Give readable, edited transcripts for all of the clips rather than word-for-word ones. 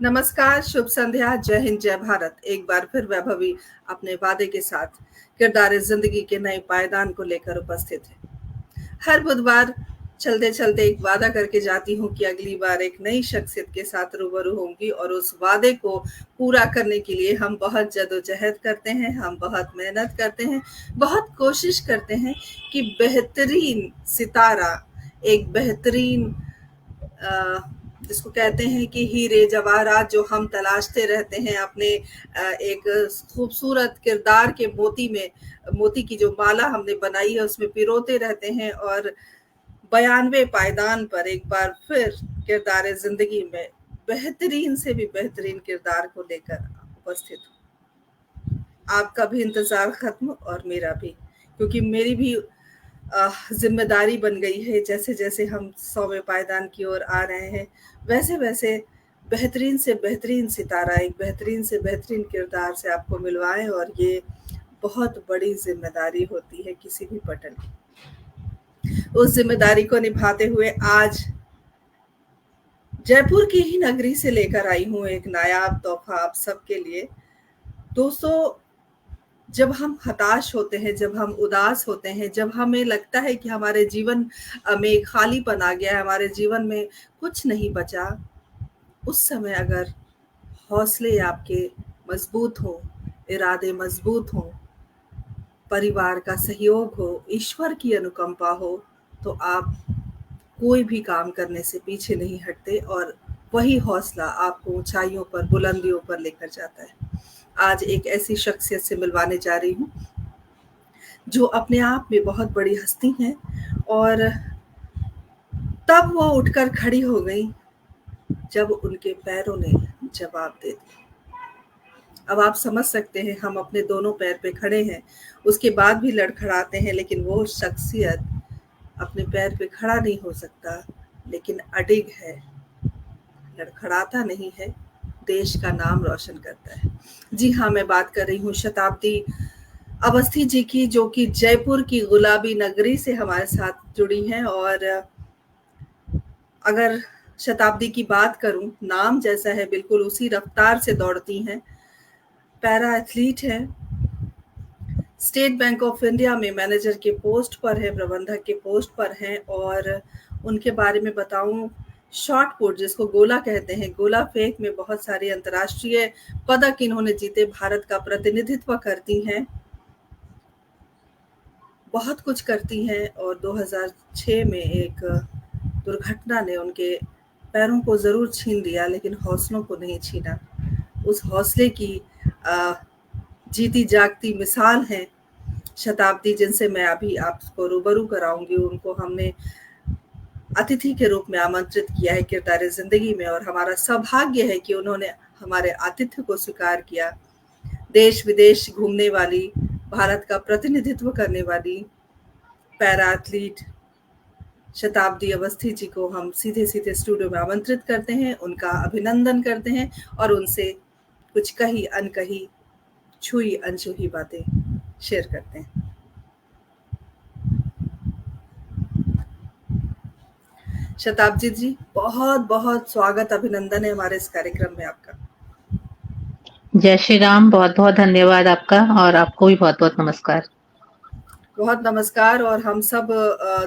नमस्कार, शुभ संध्या, जय हिंद, जय भारत। एक बार फिर वैभवी अपने वादे के साथ किरदार जिंदगी के नए पायदान को लेकर उपस्थित है। हर बुधवार चलते चलते एक वादा करके जाती हूँ कि अगली बार एक नई शख्सियत के साथ रूबरू होंगी और उस वादे को पूरा करने के लिए हम बहुत जदोजहद करते हैं, हम बहुत मेहनत करते हैं, बहुत कोशिश करते हैं कि बेहतरीन सितारा, एक बेहतरीन जिसको कहते हैं कि हीरे जवाहरात जो हम तलाशते रहते हैं अपने एक खूबसूरत किरदार के मोती की जो माला हमने बनाई है उसमें पिरोते रहते हैं और 92 पायदान पर एक बार फिर किरदार जिंदगी में बेहतरीन से भी बेहतरीन किरदार को लेकर उपस्थित हूँ। आपका भी इंतजार खत्म और मेरा भी, क्योंकि मेरी भी जिम्मेदारी बन गई है। जैसे जैसे हम 100वें पायदान की ओर आ रहे हैं, वैसे वैसे बेहतरीन से बेहतरीन सितारा, एक बेहतरीन से बेहतरीन किरदार से आपको मिलवाएं, और ये बहुत बड़ी जिम्मेदारी होती है किसी भी पटल की। उस जिम्मेदारी को निभाते हुए आज जयपुर की ही नगरी से लेकर आई हूँ एक नायाब तोहफा आप सबके लिए। दोस्तों, जब हम हताश होते हैं, जब हम उदास होते हैं, जब हमें लगता है कि हमारे जीवन में खालीपन आ गया है, हमारे जीवन में कुछ नहीं बचा, उस समय अगर हौसले आपके मजबूत हो, इरादे मजबूत हो, परिवार का सहयोग हो, ईश्वर की अनुकंपा हो, तो आप कोई भी काम करने से पीछे नहीं हटते और वही हौसला आपको ऊंचाइयों पर, बुलंदियों पर लेकर जाता है। आज एक ऐसी शख्सियत से मिलवाने जा रही हूँ जो अपने आप में बहुत बड़ी हस्ती हैं, और तब वो उठकर खड़ी हो गई जब उनके पैरों ने जवाब दे दिया। अब आप समझ सकते हैं, हम अपने दोनों पैर पे खड़े हैं, उसके बाद भी लड़खड़ाते हैं, लेकिन वो शख्सियत अपने पैर पे खड़ा नहीं हो सकता, लेकिन अडिग है, लड़खड़ाता नहीं है, देश का नाम रोशन करता है। जी हाँ, मैं बात कर रही हूँ शताब्दी अवस्थी जी की, जो कि जयपुर की गुलाबी नगरी से हमारे साथ जुड़ी हैं। और अगर शताब्दी की बात करूं, नाम जैसा है, बिल्कुल उसी रफ्तार से दौड़ती हैं। पैरा एथलीट हैं, स्टेट बैंक ऑफ इंडिया में मैनेजर के पोस्ट पर है, प्रबंधक के पोस्ट पर हैं। और उनके बारे में बताऊं, शॉट पुट जिसको गोला कहते हैं, गोला फेंक में बहुत सारे अंतर्राष्ट्रीय पदक इन्होंने जीते, भारत का प्रतिनिधित्व करती हैं, बहुत कुछ करती हैं। और 2006 में एक दुर्घटना ने उनके पैरों को ज़रूर छीन लिया, लेकिन हौसलों को नहीं छीना। उस हौसले की जीती जागती मिसाल है शताब्दी, जिनसे मैं अभी आपको रूबरू कराऊंगी। उनको हमने अतिथि के रूप में आमंत्रित किया है किरदार जिंदगी में, और हमारा सौभाग्य है कि उन्होंने हमारे आतिथ्य को स्वीकार किया। देश विदेश घूमने वाली, भारत का प्रतिनिधित्व करने वाली पैरा एथलीट शताब्दी अवस्थी जी को हम सीधे सीधे स्टूडियो में आमंत्रित करते हैं, उनका अभिनंदन करते हैं और उनसे कुछ कही अनकही, छुई अनछुई बातें शेयर करते हैं। शताब्दी जी, बहुत बहुत स्वागत, अभिनंदन है हमारे इस कार्यक्रम में आपका। जय श्री राम। बहुत बहुत धन्यवाद आपका, और आपको भी बहुत बहुत नमस्कार। बहुत नमस्कार। और हम सब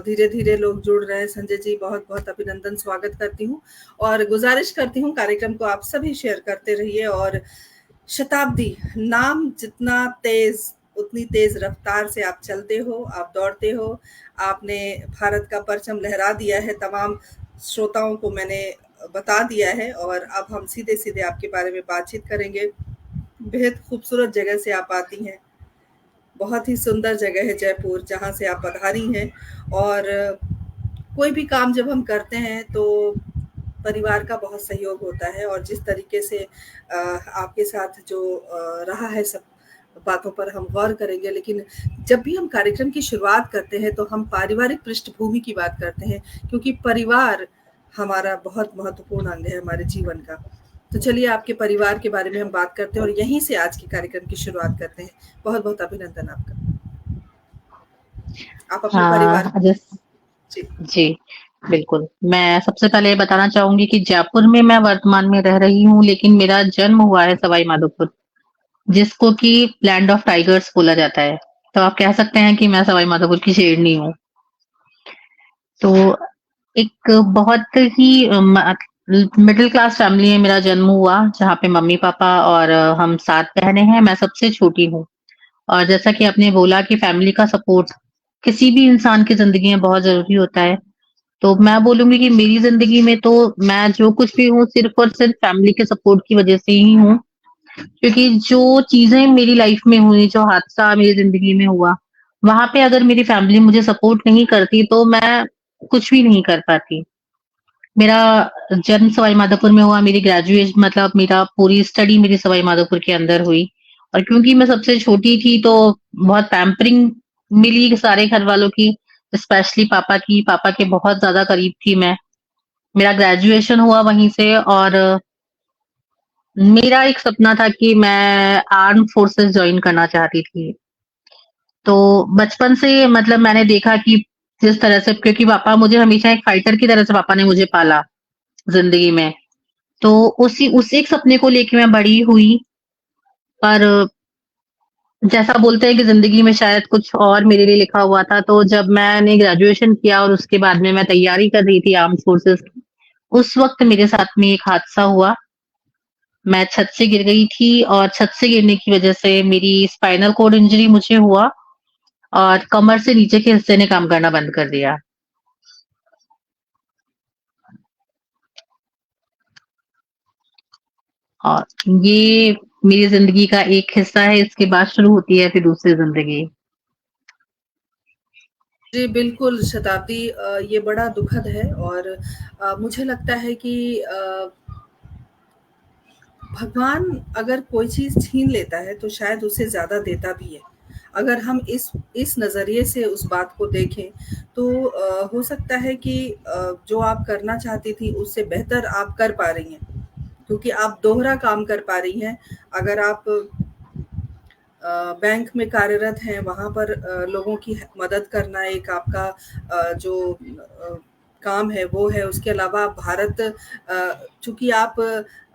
धीरे धीरे लोग जुड़ रहे हैं। संजय जी, बहुत बहुत अभिनंदन, स्वागत करती हूँ और गुजारिश करती हूँ कार्यक्रम को आप सभी शेयर करते रहिए। और शताब्दी, नाम जितना तेज, उतनी तेज रफ्तार से आप चलते हो, आप दौड़ते हो। आपने भारत का परचम लहरा दिया है, तमाम श्रोताओं को मैंने बता दिया है, और अब हम सीधे सीधे आपके बारे में बातचीत करेंगे। बेहद खूबसूरत जगह से आप आती हैं, बहुत ही सुंदर जगह है जयपुर, जहाँ से आप पधारी हैं। और कोई भी काम जब हम करते हैं तो परिवार का बहुत सहयोग होता है, और जिस तरीके से आपके साथ जो रहा है, सब बातों पर हम गौर करेंगे। लेकिन जब भी हम कार्यक्रम की शुरुआत करते हैं तो हम पारिवारिक पृष्ठभूमि की बात करते हैं, क्योंकि परिवार हमारा बहुत महत्वपूर्ण अंग है हमारे जीवन का। तो चलिए, आपके परिवार के बारे में हम बात करते हैं और यहीं से आज के कार्यक्रम की शुरुआत करते हैं। बहुत बहुत अभिनंदन आपका। आप अपने परिवार हाँ, जी। जी, बिल्कुल। मैं सबसे पहले ये बताना चाहूँगी कि जयपुर में मैं वर्तमान में रह रही हूँ, लेकिन मेरा जन्म हुआ है सवाई माधोपुर, जिसको कि लैंड ऑफ टाइगर्स बोला जाता है। तो आप कह सकते हैं कि मैं सवाई माधोपुर की शेरनी हूँ। तो एक बहुत ही मिडिल क्लास फैमिली में मेरा जन्म हुआ, जहाँ पे मम्मी-पापा और हम 7 बहनें हैं, मैं सबसे छोटी हूँ। और जैसा कि आपने बोला कि फैमिली का सपोर्ट किसी भी इंसान की ज़िंदगी में बहुत ज़रूरी होता है। तो मैं बोलूँगी कि मेरी ज़िंदगी में तो मैं जो कुछ भी हूँ सिर्फ़ और सिर्फ़ फैमिली के सपोर्ट की वज़ह से ही हूँ। क्योंकि जो चीज़ें मेरी लाइफ़ में हुई, जो हादसा मेरी ज़िंदगी में हुआ, वहाँ पे अगर मेरी फैमिली मुझे सपोर्ट नहीं करती तो मैं कुछ भी नहीं कर पाती। मेरा जन्म सवाई माधोपुर में हुआ, मेरी मतलब मेरा पूरी स्टडी मेरी सवाई माधोपुर के अंदर हुई। और क्योंकि मैं सबसे छोटी थी तो बहुत पैम्परिंग मिली सारे घरवालों की, स्पेशली पापा के बहुत ज़्यादा करीब थी मैं। मेरा ग्रेजुएशन हुआ वहीं से और मेरा एक सपना था कि मैं आर्म्ड फोर्सेस जॉइन करना चाहती थी। तो बचपन से मतलब मैंने देखा कि जिस तरह से क्योंकि पापा मुझे हमेशा एक फाइटर की तरह से पापा ने मुझे पाला ज़िंदगी में। तो उस एक सपने को लेके मैं बड़ी हुई, पर जैसा बोलते हैं कि ज़िंदगी में शायद कुछ और मेरे लिए लिखा हुआ था, तो जब मैंने ग्रेजुएशन किया और उसके बाद में मैं तैयारी कर रही थी आर्म्ड फोर्सेस की, उस वक़्त मेरे साथ में एक हादसा हुआ। मैं छत से गिर गई थी और छत से गिरने की वज़ह से मेरी स्पाइनल कॉर्ड इंजरी मुझे हुआ और कमर से नीचे के हिस्से ने काम करना बंद कर दिया। और ये मेरी ज़िंदगी का एक हिस्सा है, इसके बाद शुरू होती है फिर दूसरी ज़िंदगी। जी, बिल्कुल शताब्दी, ये बड़ा दुखद है और मुझे लगता है कि भगवान अगर कोई चीज़ छीन लेता है तो शायद उसे ज़्यादा देता भी है। अगर हम इस नज़रिए से उस बात को देखें तो हो सकता है कि जो आप करना चाहती थी उससे बेहतर आप कर पा रही हैं, क्योंकि आप दोहरा काम कर पा रही हैं। अगर आप बैंक में कार्यरत हैं, वहाँ पर लोगों की मदद करना एक आपका जो काम है वो है। उसके अलावा आप भारत, चूँकि आप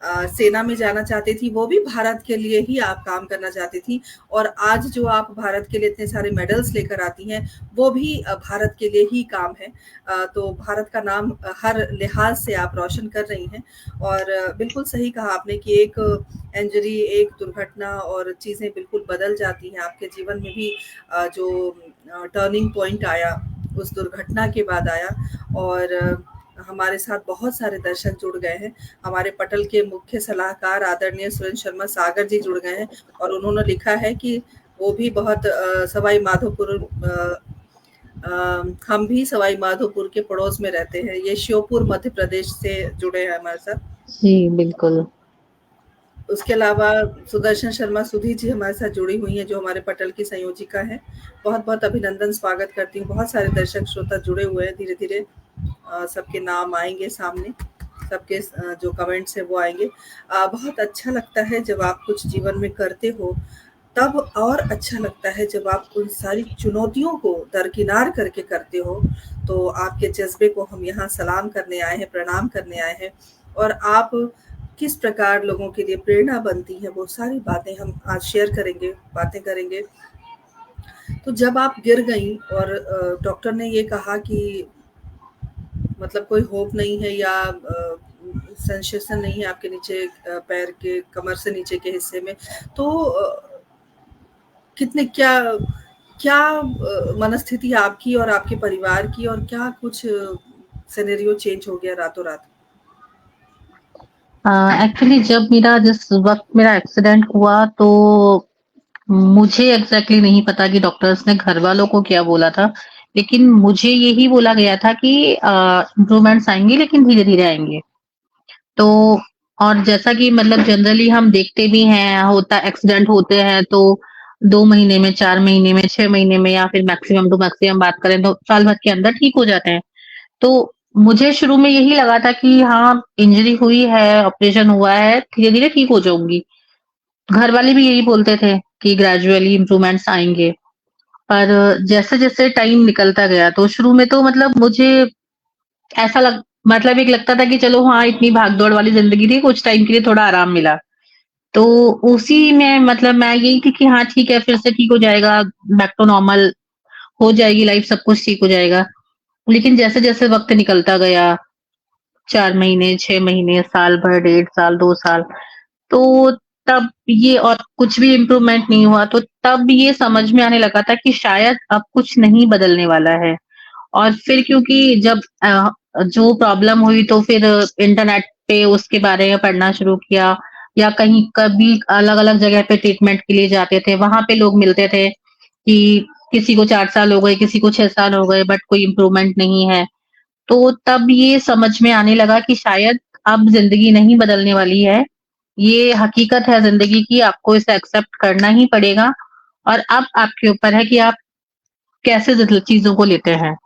सेना में जाना चाहती थी, वो भी भारत के लिए ही आप काम करना चाहती थी, और आज जो आप भारत के लिए इतने सारे मेडल्स लेकर आती हैं, वो भी भारत के लिए ही काम है। तो भारत का नाम हर लिहाज से आप रोशन कर रही हैं। और बिल्कुल सही कहा आपने कि एक इंजरी, एक दुर्घटना और चीज़ें बिल्कुल बदल जाती हैं आपके जीवन में भी। जो टर्निंग पॉइंट आया उस दुर्घटना के बाद आया, और हमारे साथ बहुत सारे दर्शक जुड़ गए हैं। हमारे पटल के मुख्य सलाहकार आदरणीय सुरेंद्र शर्मा सागर जी जुड़ गए हैं, और उन्होंने लिखा है कि वो भी बहुत सवाई माधोपुर, हम भी सवाई माधोपुर के पड़ोस में रहते हैं। ये श्योपुर मध्य प्रदेश से जुड़े हैं हमारे साथ। जी, बिल्कुल। उसके अलावा सुदर्शन शर्मा सुधी जी हमारे साथ जुड़ी हुई हैं, जो हमारे पटल की संयोजिका हैं। बहुत-बहुत अभिनंदन, स्वागत करती हूँ। बहुत सारे दर्शक श्रोता जुड़े हुए हैं, धीरे-धीरे सबके नाम आएँगे सामने, सबके जो कमेंट्स हैं वो आएँगे। बहुत अच्छा लगता है जब आप कुछ जीवन में करते हो, तब और अच्छा लगता है जब आप उन सारी चुनौतियों को दरकिनार करके करते हो। तो आपके जज़्बे को हम यहाँ सलाम करने आए हैं, प्रणाम करने आए हैं, और आप किस प्रकार लोगों के लिए प्रेरणा बनती हैं, वो सारी बातें हम आज शेयर करेंगे, बातें करेंगे। तो जब आप गिर गईं और डॉक्टर ने ये कहा कि मतलब कोई होप नहीं है, या सेंसेशन नहीं है आपके नीचे, पैर के कमर से नीचे के हिस्से में, तो कितने क्या क्या मनस्थिति आपकी और आपके परिवार की, और क्या कुछ सिनेरियो चेंज हो गया रातों रात? एक्चुअली जब जिस वक़्त मेरा एक्सीडेंट हुआ तो मुझे एग्ज़ैक्टली नहीं पता कि डॉक्टर्स ने घरवालों को क्या बोला था। लेकिन मुझे यही बोला गया था कि इम्प्रूवमेंट्स आएँगे लेकिन धीरे-धीरे आएँगे। तो और जैसा कि मतलब जनरली हम देखते भी हैं, होता एक्सीडेंट होते हैं तो 2 महीने में, 4 महीने में, 6 महीने में या फिर मैक्सिमम टू मैक्सिमम बात करें तो साल भर के अंदर ठीक हो जाते हैं। तो मुझे शुरू में यही लगा था कि हाँ, इंजरी हुई है, ऑपरेशन हुआ है, धीरे-धीरे ठीक हो जाऊँगी। घर वाले भी यही बोलते थे कि ग्रेजुअली इम्प्रूवमेंट्स आएँगे। पर जैसे-जैसे टाइम निकलता गया तो शुरू में तो मतलब मुझे ऐसा मतलब एक लगता था कि चलो हाँ, इतनी भाग-दौड़ वाली ज़िंदगी थी, कुछ टाइम के लिए थोड़ा आराम मिला। तो उसी में मतलब मैं यही थी कि हाँ, ठीक है, फिर से ठीक हो जाएगा, बैक टू नॉर्मल हो जाएगी लाइफ, सब कुछ ठीक हो जाएगा। लेकिन जैसे-जैसे वक़्त निकलता गया, 4 महीने, 6 महीने, साल भर, 1.5 साल, 2 साल, तो तब ये और कुछ भी इम्प्रूवमेंट नहीं हुआ, तो तब ये समझ में आने लगा था कि शायद अब कुछ नहीं बदलने वाला है। और फिर क्योंकि जब जो प्रॉब्लम हुई तो फिर इंटरनेट पे उसके बारे में पढ़ना शुरू किया, या कहीं कभी अलग-अलग जगह पे ट्रीटमेंट के लिए जाते थे, वहाँ पे लोग मिलते थे कि किसी को 4 साल हो गए, किसी को 6 साल हो गए, बट कोई इम्प्रूवमेंट नहीं है। तो तब ये समझ में आने लगा कि शायद अब ज़िंदगी नहीं बदलने वाली है। ये हकीकत है ज़िंदगी की, आपको इसे एक्सेप्ट करना ही पड़ेगा, और अब आपके ऊपर है कि आप कैसे चीज़ों को लेते हैं।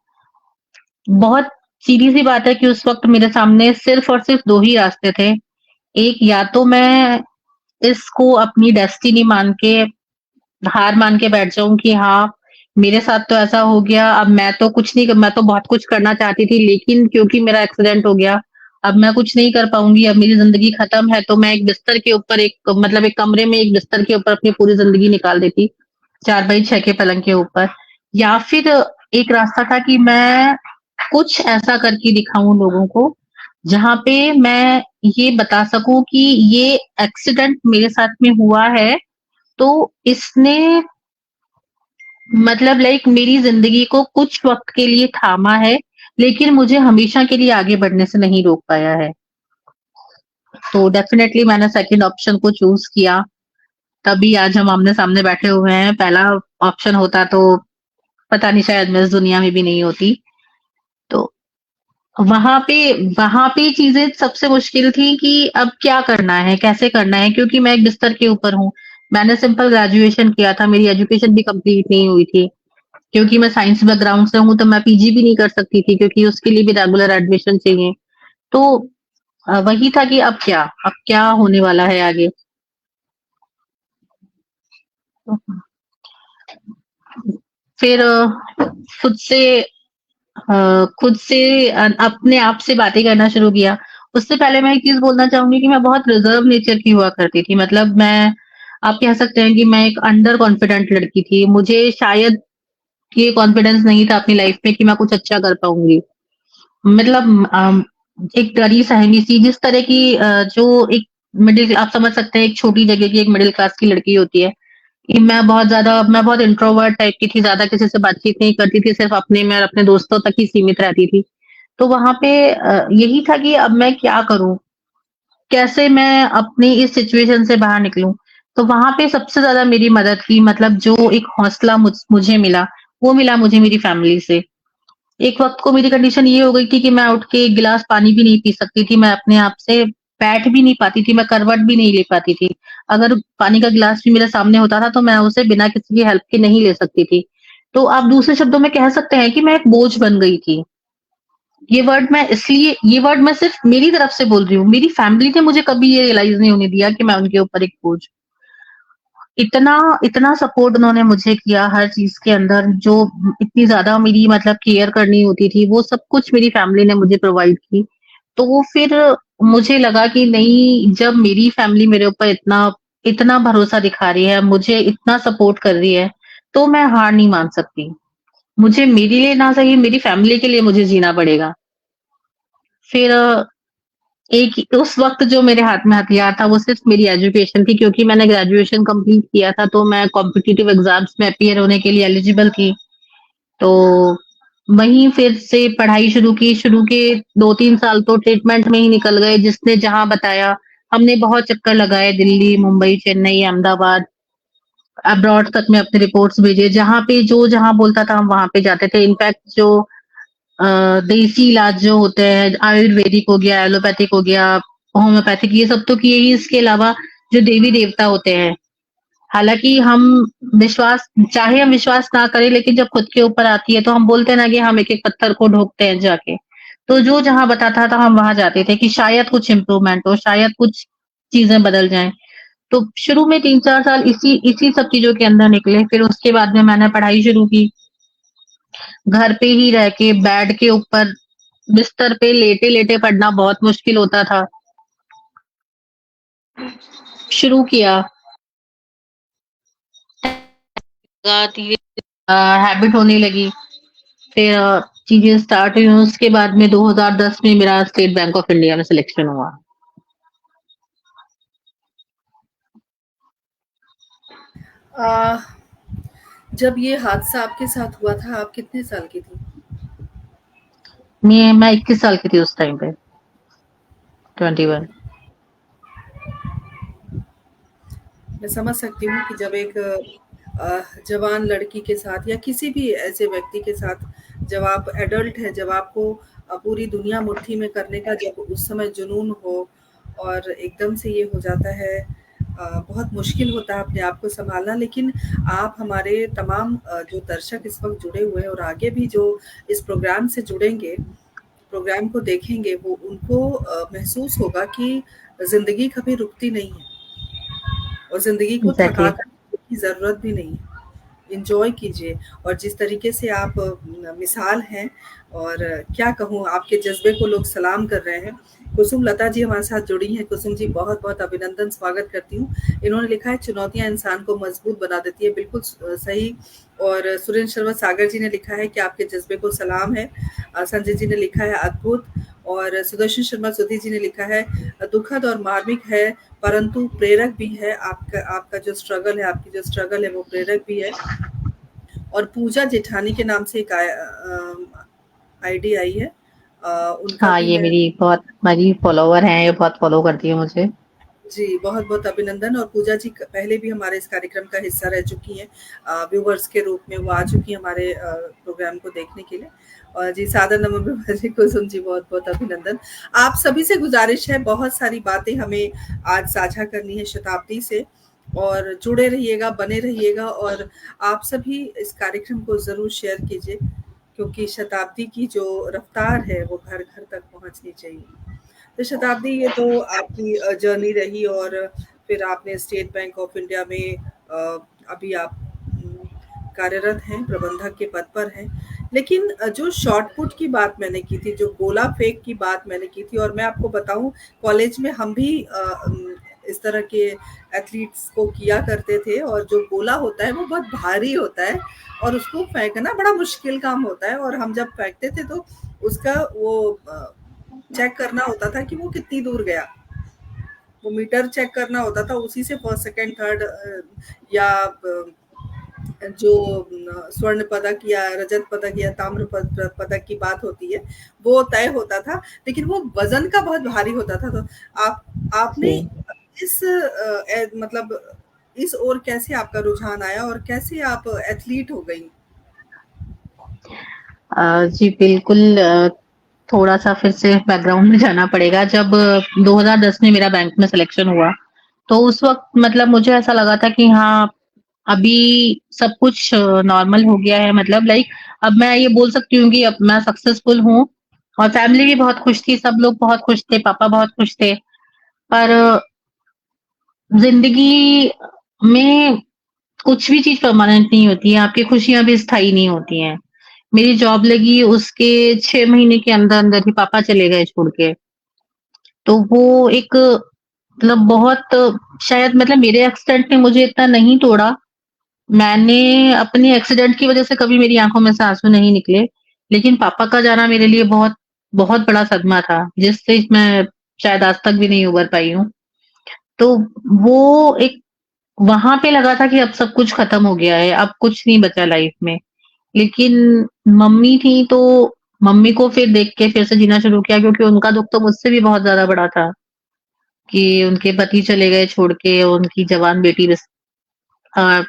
बहुत सीधी-सी बात है कि उस वक़्त मेरे सामने सिर्फ़ और सिर्फ़ 2 ही रास्ते थे। एक, या तो मैं इसको अपनी डेस्टिनी मान के, हार मान के बैठ जाऊँ कि हाँ, मेरे साथ तो ऐसा हो गया, अब मैं तो कुछ नहीं, मैं तो बहुत कुछ करना चाहती थी, लेकिन क्योंकि मेरा एक्सीडेंट हो गया, अब मैं कुछ नहीं कर पाऊँगी, अब मेरी ज़िंदगी खत्म है, तो मैं एक बिस्तर के ऊपर, एक मतलब एक कमरे में एक बिस्तर के ऊपर अपनी पूरी ज़िंदगी निकाल देती, 4 बाई 6 के पलंग के ऊपर। या फिर एक रास्ता था कि मैं कुछ ऐसा करके दिखाऊँ लोगों को, जहाँ पे मैं ये बता सकूँ कि ये एक्सीडेंट मेरे साथ में हुआ है, तो इसने मतलब लाइक मेरी ज़िंदगी को कुछ वक़्त के लिए थामा है, लेकिन मुझे हमेशा के लिए आगे बढ़ने से नहीं रोक पाया है। तो डेफ़िनेटली मैंने सेकंड ऑप्शन को चूज़ किया, तभी आज हम आमने-सामने बैठे हुए हैं। पहला ऑप्शन होता तो पता नहीं, शायद मैं इस दुनिया में भी नहीं होती। तो वहाँ पे वहाँ पे चीज़ें सबसे मुश्किल थी कि अब क्या करना है, कैसे करना है, क्योंकि मैं एक बिस्तर के ऊपर हूँ। मैंने सिंपल ग्रेजुएशन किया था, मेरी एजुकेशन भी कंप्लीट नहीं हुई थी। क्योंकि मैं साइंस बैकग्राउंड से हूँ, तो मैं पीजी भी नहीं कर सकती थी, क्योंकि उसके लिए भी रेगुलर एडमिशन चाहिए। तो वही था कि अब क्या होने वाला है आगे? फिर खुद से अपने आप से बातें करना शुरू किया। उससे पहले मैं एक चीज़ बोलना चाहूँगी कि मैं बहुत रिज़र्व नेचर की हुआ करती थी। मतलब आप कह सकते हैं कि मैं एक अंडर कॉन्फिडेंट लड़की थी। मुझे शायद ये कॉन्फिडेंस नहीं था अपनी लाइफ़ में कि मैं कुछ अच्छा कर पाऊँगी। मतलब एक डरी-सहमी सी, जिस तरह की जो एक मिडिल, आप समझ सकते हैं, एक छोटी जगह की एक मिडिल क्लास की लड़की होती है, कि मैं बहुत इंट्रोवर्ट टाइप की थी, ज़्यादा किसी से बातचीत नहीं करती थी, सिर्फ़ अपने में और अपने दोस्तों तक ही सीमित रहती थी। तो वहाँ पे यही था कि अब मैं क्या करूँ? कैसे मैं अपनी इस सिचुएशन से बाहर निकलूँ? तो वहाँ पे सबसे ज़्यादा मेरी मदद की, मतलब जो एक हौसला मुझे मिला, वो मिला मुझे मेरी फैमिली से। एक वक़्त को मेरी कंडीशन ये हो गई थी कि मैं उठ के 1 गिलास पानी भी नहीं पी सकती थी, मैं अपने आप से बैठ भी नहीं पाती थी, मैं करवट भी नहीं ले पाती थी। अगर पानी का गिलास भी मेरे सामने होता था, तो मैं उसे बिना किसी की हेल्प के नहीं ले सकती थी। तो आप दूसरे शब्दों में कह सकते हैं कि मैं एक बोझ बन गई थी। ये वर्ड मैं सिर्फ़ मेरी तरफ से बोल रही हूँ, मेरी फैमिली ने मुझे कभी ये रियलाइज़ नहीं होने दिया कि मैं उनके ऊपर एक बोझ। इतना इतना सपोर्ट उन्होंने मुझे किया हर चीज़ के अंदर, जो इतनी ज़्यादा मेरी मतलब केयर करनी होती थी, वो सब कुछ मेरी फैमिली ने मुझे प्रोवाइड की। तो वो फिर मुझे लगा कि नहीं, जब मेरी फैमिली मेरे ऊपर इतना इतना भरोसा दिखा रही है, मुझे इतना सपोर्ट कर रही है, तो मैं हार नहीं मान सकती। मुझे मेरे लिए ना सही, मेरी फैमिली के लिए मुझे जीना पड़ेगा। फिर एक उस वक़्त जो मेरे हाथ में हथियार था, वो सिर्फ़ मेरी एजुकेशन थी, क्योंकि मैंने ग्रेजुएशन कंप्लीट किया था, तो मैं कॉम्पिटिटिव एग्ज़ाम्स में अपीयर होने के लिए एलिजिबल थी। तो वहीं फिर से पढ़ाई शुरू के 2-3 साल तो ट्रीटमेंट में ही निकल गए, जिसने जहाँ बताया। हमने बहुत चक्कर लगाए, दिल्ली, मुंबई, चेन्नई, अहमदाबाद, अब्रॉड तक में अपने रिपोर्ट्स भेजे। जहाँ पे जो जहाँ बोलता था, हम वहाँ पे जाते थे। इनफैक्ट जो अ, देसी इलाज जो होते हैं, आयुर्वेदिक हो गया, एलोपैथिक हो गया, होम्योपैथिक, ये सब तो किए ही। इसके अलावा जो देवी-देवता होते हैं, हालाँकि हम विश्वास ना करें, लेकिन जब खुद के ऊपर आती है, तो हम बोलते हैं ना कि हम एक-एक पत्थर को ढोकते हैं जाके। तो जो जहाँ बताता था, हम वहाँ जाते थे कि शायद कुछ इम्प्रूवमेंट हो, शायद कुछ चीज़ें बदल जाएँ। तो शुरू में 3-4 साल इसी इसी सब चीज़ों के अंदर निकले। फिर उसके बाद में मैंने पढ़ाई शुरू की, घर पे ही रह के बेड के ऊपर। बिस्तर पे लेटे-लेटे पढ़ना बहुत मुश्किल होता था। शुरू किया धीरे हैबिट होने लगी। फिर चीज़ें स्टार्ट हुई, उसके बाद में 2010 में मेरा स्टेट बैंक ऑफ इंडिया में सिलेक्शन हुआ। आ, जब ये हादसा आपके साथ हुआ था, आप कितने साल की थी? मैं 21 साल की थी उस टाइम पे, 21। मैं समझ सकती हूँ कि जब एक जवान लड़की के साथ या किसी भी ऐसे व्यक्ति के साथ जब आप एडल्ट हैं, जब आपको पूरी दुनिया मुट्ठी में करने का जब उस समय जुनून हो और एकदम से ये हो जाता है, बहुत मुश्किल होता है अपने आप को सँभालना। लेकिन आप हमारे तमाम जो दर्शक इस वक़्त जुड़े हुए हैं और आगे भी जो इस प्रोग्राम से जुड़ेंगे, प्रोग्राम को देखेंगे, वो उनको महसूस होगा कि ज़िंदगी कभी रुकती नहीं है। और ज़िंदगी को थका एग्ज़ैक्टली। कर की ज़रूरत भी नहीं है। एन्जॉय कीजिए और जिस तरीके से आप मिसाल हैं और क्या कहूँ आपके जज़्बे को लोग सलाम कर रहे हैं। कुसुम लता जी हमारे साथ जुड़ी हैं। कुसुम जी बहुत-बहुत अभिनंदन, स्वागत करती हूँ। इन्होंने लिखा है चुनौतियाँ इंसान को मज़बूत बना देती है। बिल्कुल सही। और सुरेंद्र शर्मा सागर जी ने लिखा है कि आपके जज़्बे को सलाम है। संजय जी ने लिखा है अद्भुत। और सुदर्शन शर्मा सुधी जी ने लिखा है दुखद और मार्मिक है परंतु प्रेरक भी है। आपका आपका जो स्ट्रगल है, आपकी जो स्ट्रगल है वो प्रेरक भी है। और पूजा जेठानी के नाम से एक आईडी आई है। उनका हाँ, भी ये मैं मेरी फॉलोवर हैं, ये बहुत फॉलो करती है मुझे। जी, बहुत-बहुत अभिनंदन। और पूजा जी पहले भी हमारे इस कार्यक्रम का हिस्सा रह चुकी हैं। व्यूवर्स के रूप में वो आ चुकी हैं हमारे प्रोग्राम को देखने के लिए। और जी सादर नमन प्रभा जी, कुसुम जी बहुत-बहुत अभिनंदन। आप सभी से गुज़ारिश है, बहुत सारी बातें हमें आज साझा करनी है शताब्दी से और जुड़े रहिएगा, बने रहिएगा और आप सभी इस कार्यक्रम को ज़रूर शेयर कीजिए क्योंकि शताब्दी की जो रफ़्तार है वो घर-घर तक पहुँचनी चाहिए। तो शताब्दी, ये तो आपकी जर्नी रही और फिर आपने स्टेट बैंक ऑफ इंडिया में अभी आप कार्यरत हैं, प्रबंधक के पद पर हैं। लेकिन जो शॉट पुट की बात मैंने की थी, जो गोला फेंक की बात मैंने की थी और मैं आपको बताऊँ कॉलेज में हम भी इस तरह के एथलीट्स को किया करते थे और जो गोला होता है वो बहुत भारी होता है और उसको फेंकना बड़ा मुश्किल काम होता है और हम जब फेंकते थे तो उसका वो चेक करना होता था कि वो कितनी दूर गया। वो मीटर चेक करना होता था, उसी से फर्स्ट, सेकंड, थर्ड या जो स्वर्ण पदक या रजत पदक या ताम्र पदक की बात होती है, वो तय होता था। लेकिन वो वज़न का बहुत भारी होता था। तो आपने जी। इस मतलब इस ओर कैसे आपका रुझान आया और कैसे आप एथलीट हो गईं? जी बिल्कुल। थोड़ा-सा फिर से बैकग्राउंड में जाना पड़ेगा। जब 2010 में मेरा बैंक में सिलेक्शन हुआ, तो उस वक़्त मतलब मुझे ऐसा लगा था कि हाँ, अभी सब कुछ नॉर्मल हो गया है, मतलब लाइक अब मैं ये बोल सकती हूँ कि अब मैं सक्सेसफुल हूँ और फैमिली भी बहुत खुश थी, सब लोग बहुत खुश थे, पापा बहुत खुश थे। पर ज़िंदगी में कुछ भी चीज़ परमानेंट नहीं होती है, आपकी खुशियाँ भी स्थायी नहीं होती हैं। मेरी जॉब लगी, उसके 6 महीने के अंदर-अंदर ही पापा चले गए छोड़ के। तो वो एक मतलब बहुत, शायद मतलब मेरे एक्सीडेंट ने मुझे इतना नहीं तोड़ा। मैंने अपने एक्सीडेंट की वज़ह से कभी मेरी आँखों में से आँसू नहीं निकले। लेकिन पापा का जाना मेरे लिए बहुत बहुत बड़ा सदमा था, जिससे मैं शायद आज तक भी नहीं उभर पाई हूँ। तो वो एक वहाँ पे लगा था कि अब सब कुछ खत्म हो गया है, अब कुछ नहीं बचा लाइफ में। लेकिन मम्मी थी, तो मम्मी को फिर देख के फिर से जीना शुरू किया, क्योंकि उनका दुःख तो मुझसे भी बहुत ज़्यादा बड़ा था कि उनके पति चले गए छोड़ के, उनकी जवान बेटी अ,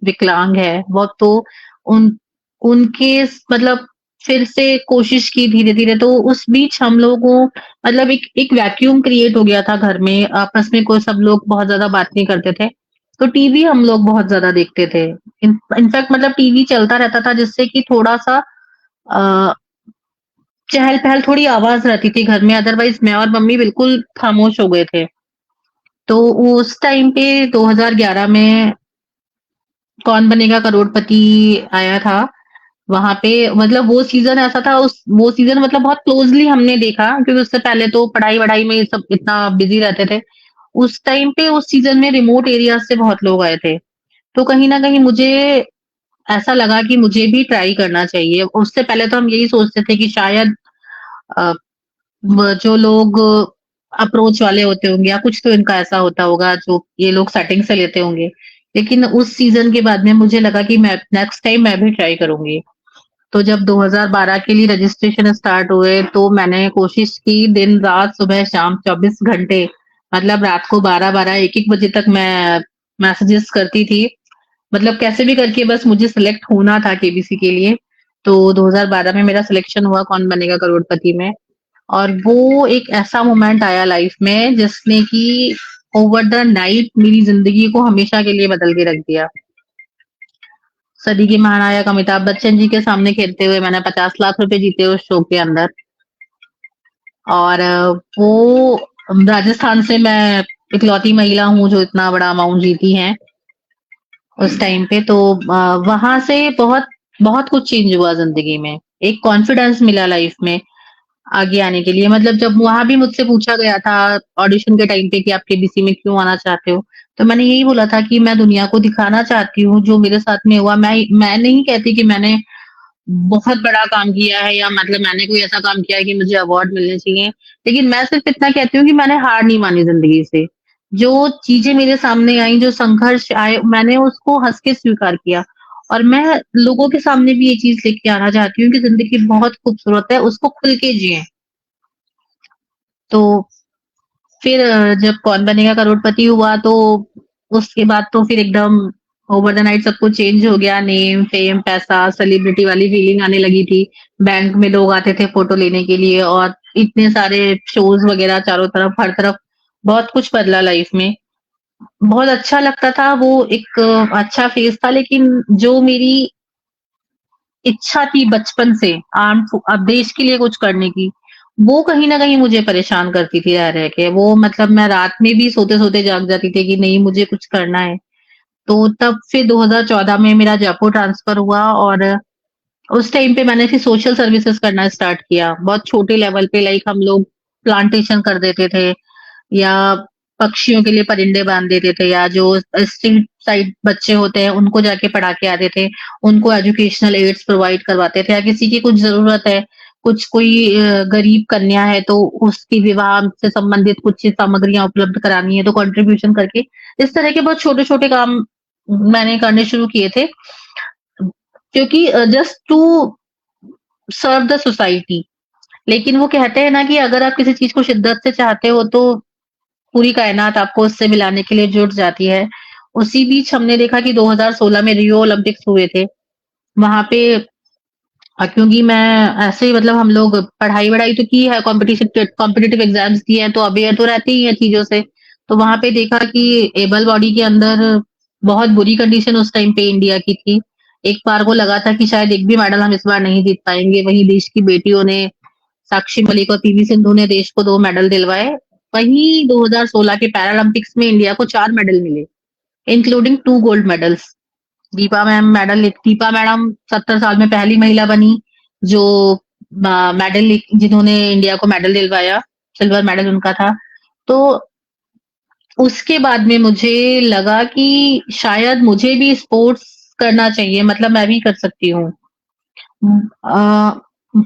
विकलांग है। वो तो उन उनके मतलब फिर से कोशिश की धीरे-धीरे, तो उस बीच हम लोगों मतलब एक एक वैक्यूम क्रिएट हो गया था घर में, आपस में कोई सब लोग बहुत ज़्यादा बात नहीं करते थे। तो टीवी हम लोग बहुत ज़्यादा देखते थे। इनफैक्ट मतलब टीवी चलता रहता था, जिससे कि थोड़ा-सा अ, चहल-पहल, थोड़ी आवाज़ रहती थी घर में, अदरवाइज़ मैं और मम्मी बिल्कुल खामोश हो गए थे। तो उस टाइम पे 2011 में कौन बनेगा करोड़पति आया था। वहाँ पे मतलब वो सीज़न ऐसा था, उस वो सीज़न मतलब बहुत क्लोज़ली हमने देखा, क्योंकि उससे पहले तो पढ़ाई-वढ़ाई में सब इतना बिज़ी रहते थे। उस टाइम पे उस सीज़न में रिमोट एरियाज़ से बहुत लोग आए थे। तो कहीं न कहीं मुझे ऐसा लगा कि मुझे भी ट्राई करना चाहिए। उससे पहले तो हम यही सोचते थे कि शायद अ, जो लोग अप्रोच वाले होते होंगे या कुछ तो इनका ऐसा होता होगा जो ये लोग सेटिंग से लेते होंगे। लेकिन उस सीज़न के बाद में मुझे लगा कि मैं नेक्स्ट टाइम मैं भी ट्राई करूँगी। तो जब 2012 के लिए रजिस्ट्रेशन स्टार्ट हुए तो मैंने कोशिश की दिन-रात, सुबह-शाम 24 घंटे, मतलब रात को 12-12, 1-1 बजे तक मैं मैसेजेस करती थी। मतलब कैसे भी करके बस मुझे सिलेक्ट होना था केबीसी के लिए। तो 2012 में मेरा सिलेक्शन हुआ कौन बनेगा करोड़पति में, और वो एक ऐसा मोमेंट आया लाइफ में जिसने कि ओवर द नाइट मेरी ज़िंदगी को हमेशा के लिए बदल के रख दिया। सदी के महानायक अमिताभ बच्चन जी के सामने खेलते हुए मैंने 50 लाख रुपए जीते उस शो के अंदर। और वो राजस्थान से मैं इकलौती महिला हूँ जो इतना बड़ा अमाउंट जीती है उस टाइम पे। तो वहां से बहुत बहुत कुछ चेंज हुआ जिंदगी में। एक कॉन्फिडेंस मिला लाइफ में आगे आने के लिए। मतलब जब वहां भी मुझसे पूछा गया था ऑडिशन के टाइम पे कि आप केबीसी में क्यों आना चाहते हो, तो मैंने यही बोला था कि मैं दुनिया को दिखाना चाहती हूँ जो मेरे साथ में हुआ। मैं नहीं कहती कि मैंने बहुत बड़ा काम किया है या मतलब मैंने कोई ऐसा काम किया है कि मुझे अवार्ड मिलने चाहिए। लेकिन मैं सिर्फ इतना कहती हूँ कि मैंने हार नहीं मानी ज़िंदगी से। जो चीज़ें मेरे सामने आई, जो संघर्ष आए, मैंने उसको हँस के स्वीकार किया। और मैं लोगों के सामने भी ये चीज़ लेके आना चाहती हूँ कि ज़िंदगी बहुत खूबसूरत है, उसको खुल के जिएँ। तो फिर जब कौन बनेगा करोड़पति हुआ तो उसके बाद तो फिर एकदम ओवर द नाइट सब कुछ चेंज हो गया। नेम, फेम, पैसा, सेलिब्रिटी वाली फीलिंग आने लगी थी। बैंक में लोग आते थे फोटो लेने के लिए, और इतने सारे शोज वगैरह चारों तरफ, हर तरफ बहुत कुछ बदला लाइफ में। बहुत अच्छा लगता था, वो एक अच्छा फेज था। लेकिन जो मेरी इच्छा थी बचपन से अब देश के लिए कुछ करने की, वो कहीं न कहीं मुझे परेशान करती थी रह के। वो मतलब मैं रात में भी सोते-सोते जाग जाती थी कि नहीं मुझे कुछ करना है। तो तब फिर 2014 में मेरा जयपुर ट्रांसफर हुआ, और उस टाइम पे मैंने फिर सोशल सर्विसेज़ करना स्टार्ट किया। बहुत छोटे लेवल पे, लाइक हम लोग प्लांटेशन कर देते थे, या पक्षियों के लिए परिंदे बांध देते थे, या जो स्ट्रीट साइड बच्चे होते हैं उनको जाके पढ़ा के आते थे। उनको एजुकेशनल एड्स प्रोवाइड करवाते थे, या किसी की कुछ ज़रूरत है, कुछ कोई गरीब कन्या है तो उसकी विवाह से संबंधित कुछ सामग्रियाँ उपलब्ध करानी है तो कंट्रीब्यूशन करके, इस तरह के बहुत छोटे-छोटे काम मैंने करने शुरू किए थे। क्योंकि just to serve the society. लेकिन वो कहते हैं ना कि अगर आप किसी चीज़ को शिद्दत से चाहते हो तो पूरी कायनात आपको उससे मिलाने के लिए जुट जाती है। उसी बीच हमने देखा कि 2016 में रियो ओलंपिक्स हुए थे। वहाँ पे क्योंकि मैं ऐसे ही मतलब हम लोग पढ़ाई-वढ़ाई तो की है, कॉम्पिटिटिव एग्ज़ाम्स दिए हैं, तो अवेयर तो रहते ही हैं चीज़ों से। तो वहाँ पे देखा कि एबल बॉडी के अंदर बहुत बुरी कंडीशन उस टाइम पे इंडिया की थी। एक बार को लगा था कि शायद एक भी मेडल हम इस बार नहीं जीत पाएँगे। वहीं देश की बेटियों ने, साक्षी मलिक और पीवी सिंधु ने देश को 2 मेडल दिलवाए। वहीं 2016 के पैरालंपिक्स में इंडिया को 4 मेडल मिले, including 2 gold medals. Deepa madam 70 साल में पहली महिला बनी जो जिन्होंने इंडिया को मेडल दिलवाया, सिल्वर मेडल उनका था। तो उसके बाद में मुझे लगा कि शायद मुझे भी स्पोर्ट्स करना चाहिए, मतलब मैं भी कर सकती हूँ।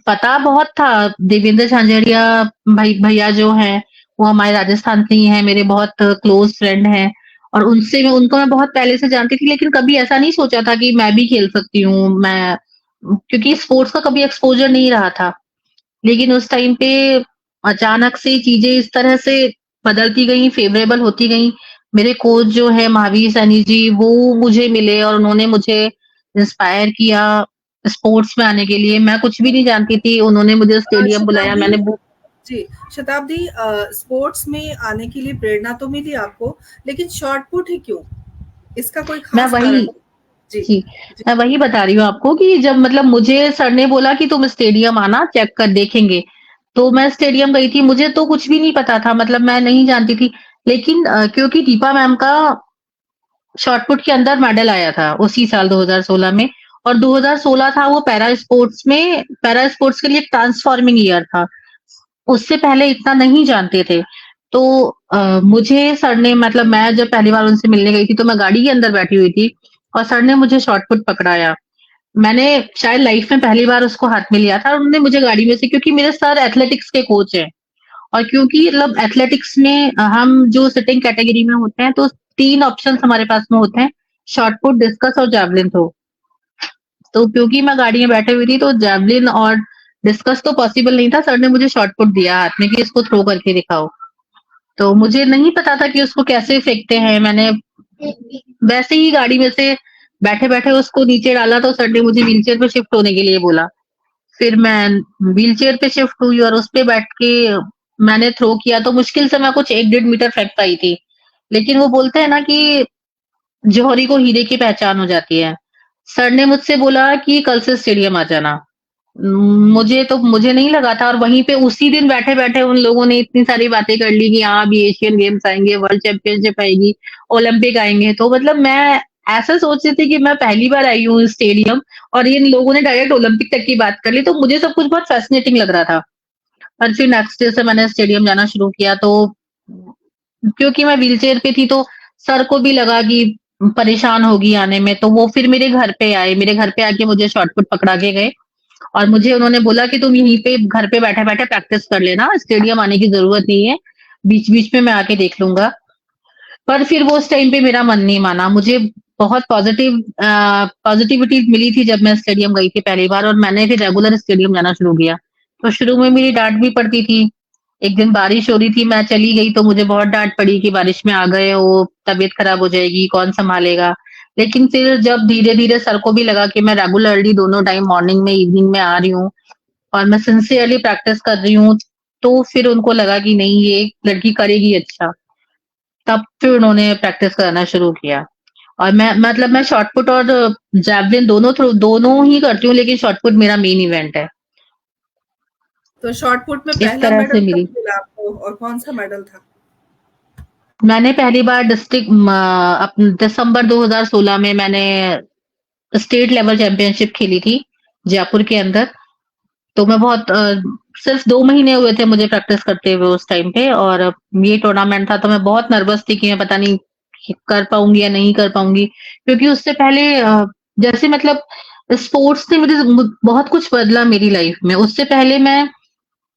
पता बहुत था। देवेंद्र झांझरिया भैया जो हैं, वो हमारे राजस्थान से ही हैं, मेरे बहुत क्लोज फ्रेंड हैं, और उनको मैं बहुत पहले से जानती थी। लेकिन कभी ऐसा नहीं सोचा था कि मैं भी खेल सकती हूँ। मैं क्योंकि स्पोर्ट्स का कभी एक्सपोज़र नहीं रहा था। लेकिन उस टाइम पे अचानक से चीज़ें इस तरह से बदलती गईं, फ़ेवरेबल होती गईं। मेरे कोच जो है महावीर सैनी जी, वो मुझे मिले और उन्होंने मुझे इंस्पायर किया स्पोर्ट्स में आने के लिए। मैं कुछ भी नहीं जानती थी, उन्होंने मुझे स्टेडियम बुलाया, शताब्दी मैंने वो जी, शताब्दी स्पोर्ट्स में आने के लिए प्रेरणा तो मिली आपको, लेकिन शॉट पुट ही क्यों? इसका कोई मैं खास वही कारण? जी, जी, जी। मैं वही बता रही हूँ आपको कि जब मतलब मुझे सर ने बोला कि तुम स्टेडियम आना, चेक कर देखेंगे। तो मैं स्टेडियम गई थी, मुझे तो कुछ भी नहीं पता था, मतलब मैं नहीं जानती थी। लेकिन क्योंकि दीपा मैम का शॉट पुट के अंदर मेडल आया था उसी साल 2016 में, और 2016 था वो पैरा स्पोर्ट्स के लिए ट्रांसफॉर्मिंग ईयर था। उससे पहले इतना नहीं जानते थे। तो मुझे सर ने मतलब मैं जब पहली बार उनसे मिलने गई थी तो मैं गाड़ी के अंदर बैठी हुई थी और सर ने मुझे शॉट पुट पकड़ाया। मैंने शायद लाइफ में पहली बार उसको हाथ में लिया था और उन्होंने मुझे गाड़ी में से, क्योंकि मेरे सर एथलेटिक्स के कोच हैं और क्योंकि मतलब एथलेटिक्स में हम जो सिटिंग कैटेगरी में होते हैं तो 3 ऑप्शंस हमारे पास में होते हैं, शॉट पुट, डिस्कस और जैवलिन थ्रो। तो क्योंकि मैं गाड़ी में बैठी हुई थी तो जैवलिन और डिस्कस तो पॉसिबल नहीं था। सर ने मुझे शॉट पुट दिया हाथ में कि इसको थ्रो करके दिखाओ। तो मुझे नहीं पता था कि उसको कैसे फेंकते हैं। मैंने वैसे ही गाड़ी में से बैठे-बैठे उसको नीचे डाला तो सर ने मुझे व्हीलचेयर पे शिफ्ट होने के लिए बोला। फिर मैं व्हीलचेयर पे शिफ्ट हुई और उस पे बैठ के मैंने थ्रो किया तो मुश्किल से मैं कुछ 1 डेढ़ मीटर फेंक पाई थी। लेकिन वो बोलते हैं ना कि जौहरी को हीरे की पहचान हो जाती है। सर ने मुझसे बोला कि कल से स्टेडियम आ जाना। मुझे नहीं लगा था और वहीं पे उसी दिन बैठे-बैठे उन लोगों ने इतनी सारी बातें कर ली कि हाँ, अभी एशियन गेम्स आएँगे, वर्ल्ड चैंपियनशिप आएगी, ओलंपिक आएँगे। तो मतलब मैं ऐसा सोच रही थी कि मैं पहली बार आई हूँ स्टेडियम और इन लोगों ने डायरेक्ट ओलंपिक तक की बात कर ली, तो मुझे सब कुछ बहुत फ़ैसिनेटिंग लग रहा था। और फिर नेक्स्ट डे से मैंने स्टेडियम जाना शुरू किया तो क्योंकि मैं व्हीलचेयर पे थी तो सर को भी लगा कि परेशान होगी आने में, तो वो फिर मेरे घर पे आए। मेरे घर पे आके मुझे शॉट पुट पकड़ा के गए और मुझे उन्होंने बोला कि तुम यहीं पे घर पे बैठे-बैठे प्रैक्टिस कर लेना, स्टेडियम आने की ज़रूरत नहीं है, बीच-बीच में मैं आके देख लूँगा। पर फिर वो उस टाइम पे मेरा मन नहीं माना। मुझे बहुत पॉज़िटिविटी मिली थी जब मैं स्टेडियम गई थी पहली बार और मैंने फिर रेगुलर स्टेडियम जाना शुरू किया। तो शुरू में मेरी डाँट भी पड़ती थी। एक दिन बारिश हो रही थी, मैं चली गई तो मुझे बहुत डाँट पड़ी कि बारिश में आ गए हो, तबीयत खराब हो जाएगी, कौन सँभालेगा? लेकिन फिर जब धीरे-धीरे सर को भी लगा कि मैं रेगुलरली दोनों टाइम मॉर्निंग में, इवनिंग में आ रही हूँ और मैं सिंसियरली प्रैक्टिस कर रही हूँ, तो फिर उनको लगा कि नहीं ये लड़की करेगी अच्छा। तब फिर उन्होंने प्रैक्टिस कराना शुरू किया। और मैं मतलब मैं शॉट पुट और जैवलिन दोनों ही करती हूँ लेकिन शॉट पुट मेरा मेन इवेंट है। तो शॉट पुट में इस पहला तरह से मेडल कब मेरी मिला आपको और कौन सा मेडल था? मैंने पहली बार दिसंबर 2016 में मैंने स्टेट लेवल चैंपियनशिप खेली थी जयपुर के अंदर। तो मैं बहुत सिर्फ 2 महीने हुए थे मुझे प्रैक्टिस करते हुए उस टाइम पे और ये टूर्नामेंट था तो मैं बहुत नर्वस थी कि मैं पता नहीं कि कर पाऊँगी या नहीं कर पाऊँगी। क्योंकि उससे पहले जैसे मतलब स्पोर्ट्स ने बहुत कुछ बदला मेरी लाइफ में। उससे पहले मैं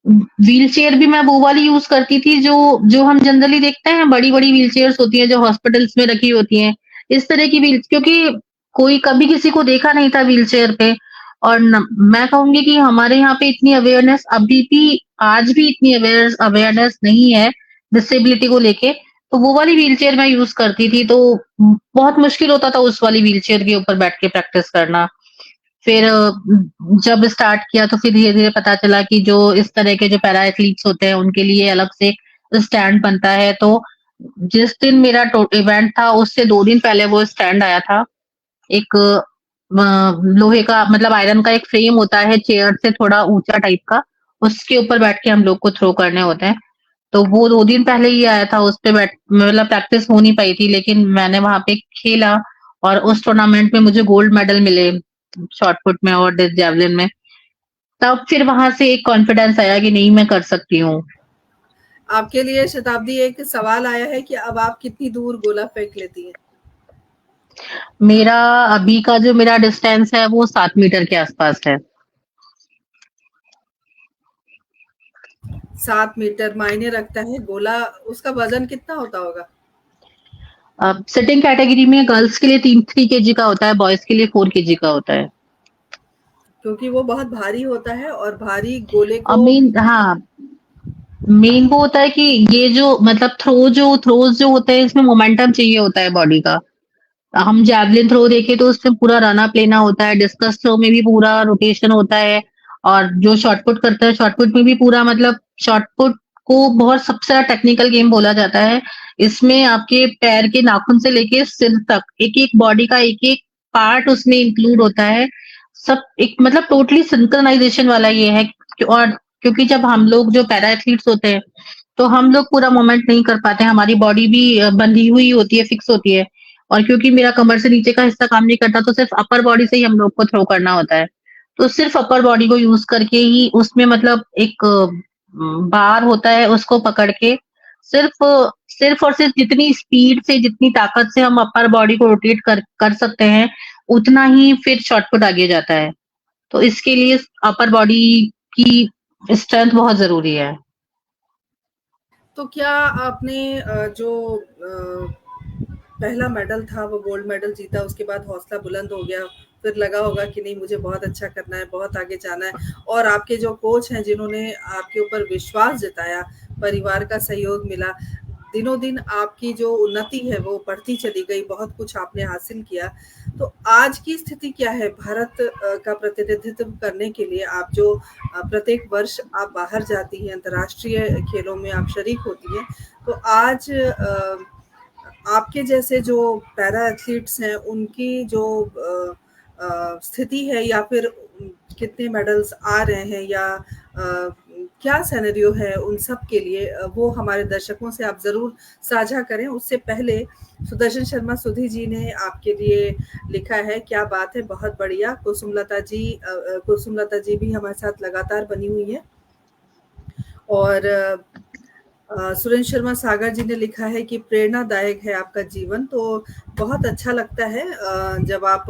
व्हीलचेयर भी मैं वो वाली यूज़ करती थी जो जो हम जनरली देखते हैं, बड़ी-बड़ी व्हीलचेयर्स होती हैं जो हॉस्पिटल्स में रखी होती हैं। इस तरह की व्हील क्योंकि कोई कभी किसी को देखा नहीं था व्हीलचेयर पे और मैं कहूँगी कि हमारे यहाँ पे इतनी अवेयरनेस अभी भी आज भी इतनी अवेयरनेस नहीं है डिसेबिलिटी को लेके। तो वो वाली व्हीलचेयर मैं यूज़ करती थी तो बहुत मुश्किल होता था उस वाली व्हीलचेयर के ऊपर बैठ के प्रैक्टिस करना। फिर जब स्टार्ट किया तो फिर धीरे-धीरे पता चला कि जो इस तरह के जो पैरा एथलीट्स होते हैं उनके लिए अलग से स्टैंड बनता है। तो जिस दिन मेरा इवेंट था उससे 2 दिन पहले वो स्टैंड आया था। एक लोहे का मतलब आयरन का एक फ्रेम होता है चेयर से थोड़ा ऊँचा टाइप का, उसके ऊपर बैठ के हम लोग को थ्रो करने होते हैं। तो वो 2 दिन पहले ही आया था, उस पे मतलब प्रैक्टिस हो नहीं पाई थी लेकिन मैंने वहाँ पे खेला और उस टूर्नामेंट में मुझे गोल्ड मेडल मिले, शॉट पुट में और जैवलिन में। तब फिर वहाँ से एक कॉन्फिडेंस आया कि नहीं मैं कर सकती हूँ। आपके लिए शताब्दी एक सवाल आया है कि अब आप कितनी दूर गोला फेंक लेती हैं? मेरा अभी का जो मेरा डिस्टेंस है वो 7 मीटर के आसपास है। 7 मीटर मायने रखता है। गोला उसका वज़न कितना होता होगा? अब सिटिंग कैटेगरी में गर्ल्स के लिए 3 केजी का होता है, बॉयज़ के लिए 4 केजी का होता है। क्योंकि वो बहुत भारी होता है और भारी गोले अब को मेन वो होता है कि ये जो मतलब थ्रोज जो होते हैं इसमें मोमेंटम चाहिए होता है बॉडी का। हम जैवलिन थ्रो देखें तो उसमें पूरा रन अप लेना होता है, डिस्कस थ्रो में भी पूरा रोटेशन होता है और जो शॉट पुट करता है शॉट पुट में भी पूरा मतलब शॉट पुट को बहुत सबसे ज़्यादा टेक्निकल गेम बोला जाता है। इसमें आपके पैर के नाखून से लेके सिर तक एक-एक बॉडी का एक-एक पार्ट उसमें इंक्लूड होता है। सब एक मतलब टोटली सिंक्रोनाइज़ेशन वाला ये है और क्योंकि जब हम लोग जो पैरा एथलीट्स होते हैं, तो हम लोग पूरा मूवमेंट नहीं कर पाते हैं, हमारी बॉडी भी बंधी हुई होती है, फिक्स होती है और क्योंकि मेरा कमर से नीचे का हिस्सा काम नहीं करता, तो सिर्फ़ अपर बॉडी से ही हम लोग को थ्रो करना होता है। तो सिर्फ़ अपर बॉडी को यूज़ करके ही उसमें मतलब एक बार होता है, उसको पकड़ के सिर्फ़ सिर्फ़ और सिर्फ़ जितनी स्पीड से, जितनी ताकत से हम अपर बॉडी को रोटेट कर कर सकते हैं, उतना ही फिर शॉट पुट आगे जाता है। तो इसके लिए अपर बॉडी की स्ट्रेंथ बहुत ज़रूरी है। तो क्या आपने जो पहला मेडल था वो गोल्ड मेडल जीता, उसके बाद हौसला बुलंद हो गया, फिर लगा होगा कि नहीं मुझे बहुत अच्छा करना है, बहुत आगे जाना है, और आपके जो कोच हैं जिन्होंने आपके ऊपर विश्वास जताया, परिवार का सहयोग मिला, दिनों दिन आपकी जो उन्नति है वो बढ़ती चली गई, बहुत कुछ आपने हासिल किया। तो आज की स्थिति क्या है भारत का प्रतिनिधित्व करने के लिए? आप जो प्रत्येक वर्ष आप बाहर जाती हैं, अंतर्राष्ट्रीय खेलों में आप शरीक होती हैं, तो आज आपके जैसे जो पैरा एथलीट्स हैं उनकी जो स्थिति है, या फिर कितने मेडल्स आ रहे हैं, या क्या सिनेरियो है उन सब के लिए, वो हमारे दर्शकों से आप ज़रूर साझा करें। उससे पहले सुदर्शन शर्मा सुधी जी ने आपके लिए लिखा है, क्या बात है, बहुत बढ़िया। कुसुमलता जी भी हमारे साथ लगातार बनी हुई है। और सुरेंद्र शर्मा सागर जी ने लिखा है कि प्रेरणादायक है आपका जीवन, तो बहुत अच्छा लगता है जब आप।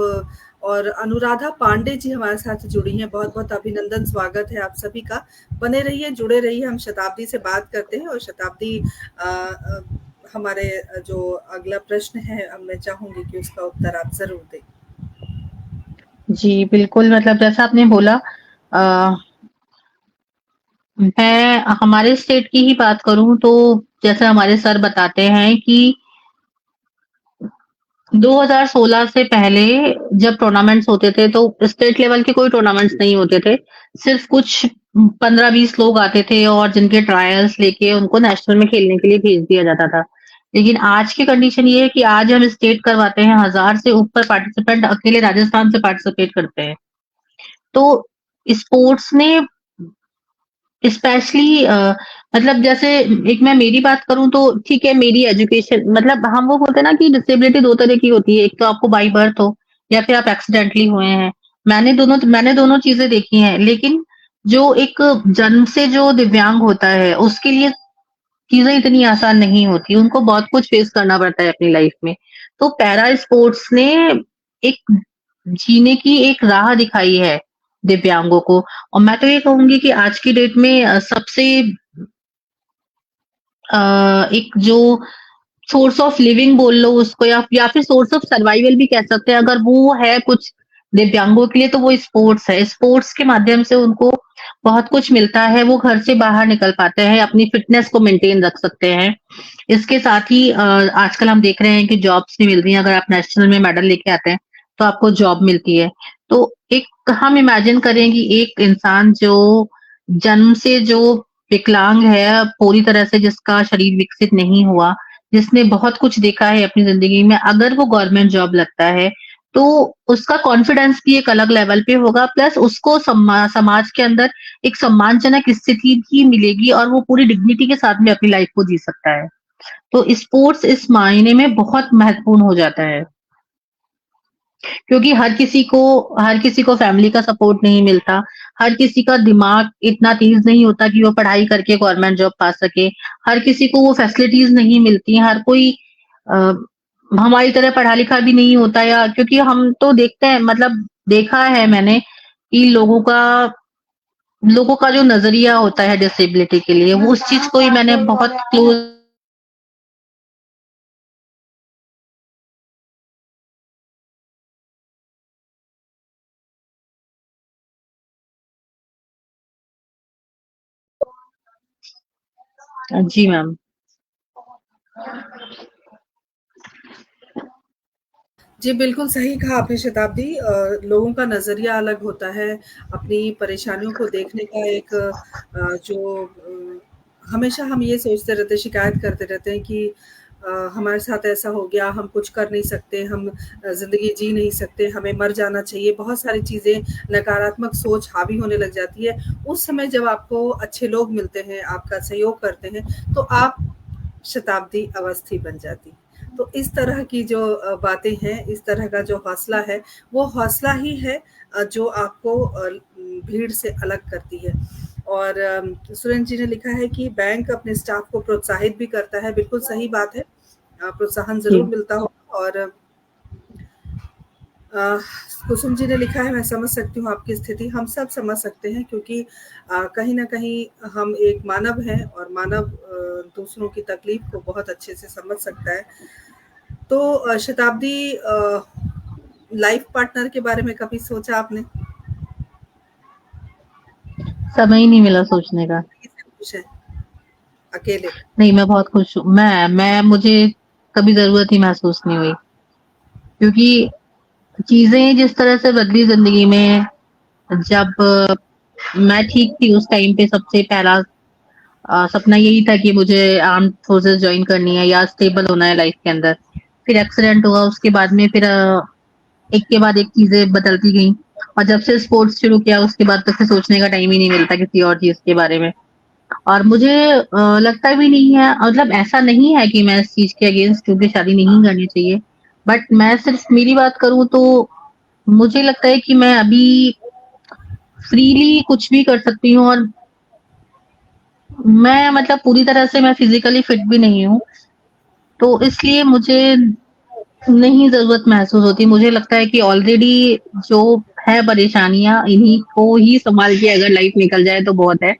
और अनुराधा पांडे जी हमारे साथ जुड़ी हैं, बहुत बहुत अभिनंदन, स्वागत है आप सभी का। बने रहिए, जुड़े रहिए, हम शताब्दी से बात करते हैं। और शताब्दी, हमारे जो अगला प्रश्न है, अब मैं चाहूंगी कि उसका उत्तर आप जरूर दें। जी, बिल्कुल मतलब जैसा आपने बोला अ, मैं हमारे स्टेट की ही बात करूँ तो जैसे हमारे सर बताते हैं कि 2016 से पहले जब टूर्नामेंट्स होते थे तो स्टेट लेवल के कोई टूर्नामेंट्स नहीं होते थे। सिर्फ़ कुछ 15-20 लोग आते थे और जिनके ट्रायल्स लेके उनको नेशनल में खेलने के लिए भेज दिया जाता था। लेकिन आज की कंडीशन ये है कि आज हम स्टेट करवाते हैं, 1000 से ऊपर पार्टिसिपेंट अकेले राजस्थान से पार्टिसिपेट करते हैं। तो स्पोर्ट्स ने स्पेशली मतलब जैसे एक मैं मेरी बात करूँ तो ठीक है मेरी एजुकेशन मतलब हम वो बोलते हैं ना कि डिसेबिलिटी 2 तरह की होती है, एक तो आपको बाय बर्थ हो या फिर आप एक्सीडेंटली हुए हैं। मैंने दोनों चीज़ें देखी हैं, लेकिन जो एक जन्म से जो दिव्यांग होता है, उसके लिए चीज़ें इतनी आसान नहीं होती, उनको बहुत कुछ फेस करना पड़ता है अपनी लाइफ में। तो पैरा स्पोर्ट्स ने एक जीने की एक राह दिखाई है दिव्यांगों को और मैं तो ये कहूँगी कि आज की डेट में सबसे एक जो सोर्स ऑफ लिविंग बोल लो उसको या फिर सोर्स ऑफ सर्वाइवल भी कह सकते हैं अगर वो है कुछ दिव्यांगों के लिए तो वो स्पोर्ट्स है। स्पोर्ट्स के माध्यम से उनको बहुत कुछ मिलता है, वो घर से बाहर निकल पाते हैं, अपनी फिटनेस को मेंटेन रख सकते हैं। इसके साथ ही आजकल हम देख रहे हैं कि जॉब्स भी मिल रही हैं, अगर आप नेशनल में मेडल लेके आते हैं, तो आपको जॉब मिलती है। तो एक हम इमेजिन करें कि एक इंसान जो जन्म से जो विकलांग है, पूरी तरह से जिसका शरीर विकसित नहीं हुआ, जिसने बहुत कुछ देखा है अपनी ज़िंदगी में, अगर वो गवर्नमेंट जॉब लगता है, तो उसका कॉन्फिडेंस भी एक अलग लेवल पे होगा, प्लस उसको समाज के अंदर एक सम्मानजनक स्थिति भी मिलेगी और वो पूरी डिग्निटी के साथ में अपनी लाइफ को जी सकता है। तो स्पोर्ट्स इस मायने में बहुत महत्वपूर्ण हो जाता है। क्योंकि हर किसी को फैमिली का सपोर्ट नहीं मिलता, हर किसी का दिमाग इतना तेज़ नहीं होता कि वो पढ़ाई करके गवर्नमेंट जॉब पा सके, हर किसी को वो फैसिलिटीज़ नहीं मिलती, हर कोई अ, हमारी तरह पढ़ा-लिखा भी नहीं होता या क्योंकि हम तो देखते हैं मतलब देखा है मैंने कि लोगों का जो नज़रिया होता है डिसेबिलिटी के लिए, वो उस चीज़ को ही मैंने बहुत क्लोज़ जी मैम। जी, बिल्कुल सही कहा आपने शताब्दी। लोगों का नज़रिया अलग होता है, अपनी परेशानियों को देखने का एक हमेशा हम ये सोचते रहते हैं, शिकायत करते रहते हैं कि हमारे साथ ऐसा हो गया, हम कुछ कर नहीं सकते, हम ज़िंदगी जी नहीं सकते, हमें मर जाना चाहिए। बहुत सारी चीज़ें, नकारात्मक सोच हावी होने लग जाती है। उस समय जब आपको अच्छे लोग मिलते हैं, आपका सहयोग करते हैं, तो आप शताब्दी अवस्थी बन जाती। तो इस तरह की जो बातें हैं, इस तरह का जो हौसला है, वो हौसला ही है जो आपको भीड़ से अलग करती है। और सुरेंद्र जी ने लिखा है कि बैंक अपने स्टाफ को प्रोत्साहित भी करता है, बिल्कुल सही बात है। प्रोत्साहन ज़रूर जी। मिलता होगा। और अ, कुसुम जी ने लिखा है, मैं समझ सकती हूँ आपकी स्थिति, हम सब समझ सकते हैं, क्योंकि कहीं न कहीं हम एक मानव हैं और मानव दूसरों की तकलीफ को बहुत अच्छे से समझ सकता है। तो शताब्दी लाइफ पार्टनर के बारे में कभी सोचा आपने? समय ही नहीं मिला सोचने का। किससे खुश हैं? अकेले? नहीं, मैं बहुत खुश हूँ। मैं मुझे कभी ज़रूरत ही महसूस नहीं हुई, क्योंकि चीज़ें जिस तरह से बदली ज़िंदगी में, जब मैं ठीक थी उस टाइम पे सबसे पहला सपना यही था कि मुझे आर्म्ड फोर्सेस जॉइन करनी है या स्टेबल होना है लाइफ के अंदर। फिर एक्सीडेंट हुआ, उसके बाद में फिर एक के बाद एक चीज़ें बदलती गईं, और जब से स्पोर्ट्स शुरू किया उसके बाद तो फिर सोचने का टाइम ही नहीं मिलता किसी और चीज़ के बारे में। और मुझे लगता भी नहीं है, मतलब ऐसा नहीं है कि मैं इस चीज़ के अगेंस्ट हूँ कि शादी नहीं करनी चाहिए। बट मैं सिर्फ मेरी बात करूँ तो मुझे लगता है कि मैं अभी फ्रीली कुछ भी कर सकती हूँ, और मैं मतलब पूरी तरह से मैं फिज़िकली फिट भी नहीं हूँ। तो इसलिए मुझे नहीं ज़रूरत महसूस होती। मुझे लगता है कि ऑलरेडी जो है परेशानियाँ, इन्हीं को ही सँभाल के अगर लाइफ निकल जाए तो बहुत है।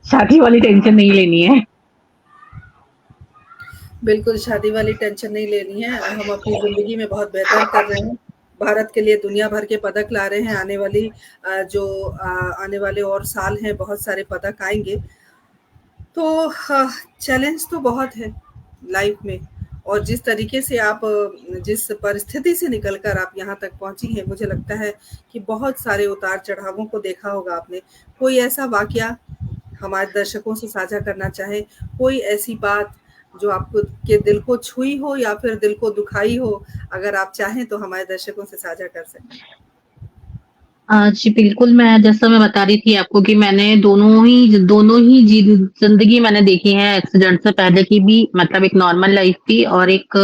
शादी वाली टेंशन नहीं लेनी है। बिल्कुल, शादी वाली टेंशन नहीं लेनी है। हम अपनी ज़िंदगी में बहुत बेहतर कर रहे हैं। भारत के लिए दुनिया भर के पदक ला रहे हैं। आने वाली आने वाले और साल हैं, बहुत सारे पदक आएँगे। तो चैलेंज तो बहुत है लाइफ में। और जिस तरीके से आप जिस परिस्थिति से निकल कर आप यहाँ तक पहुँची हैं, मुझे लगता है कि बहुत सारे उतार-चढ़ावों को देखा होगा आपने। कोई ऐसा वाक़या हमारे दर्शकों से साझा करना चाहें, कोई ऐसी बात जो आपको के दिल को छुई हो या फिर दिल को दुखाई हो, अगर आप चाहें तो हमारे दर्शकों से साझा कर सकते हैं। जी बिल्कुल, मैं जैसा मैं बता रही थी आपको कि मैंने दोनों ही ज़िंदगी मैंने देखी है, एक्सीडेंट से पहले की भी, मतलब एक नॉर्मल लाइफ़ भी, और एक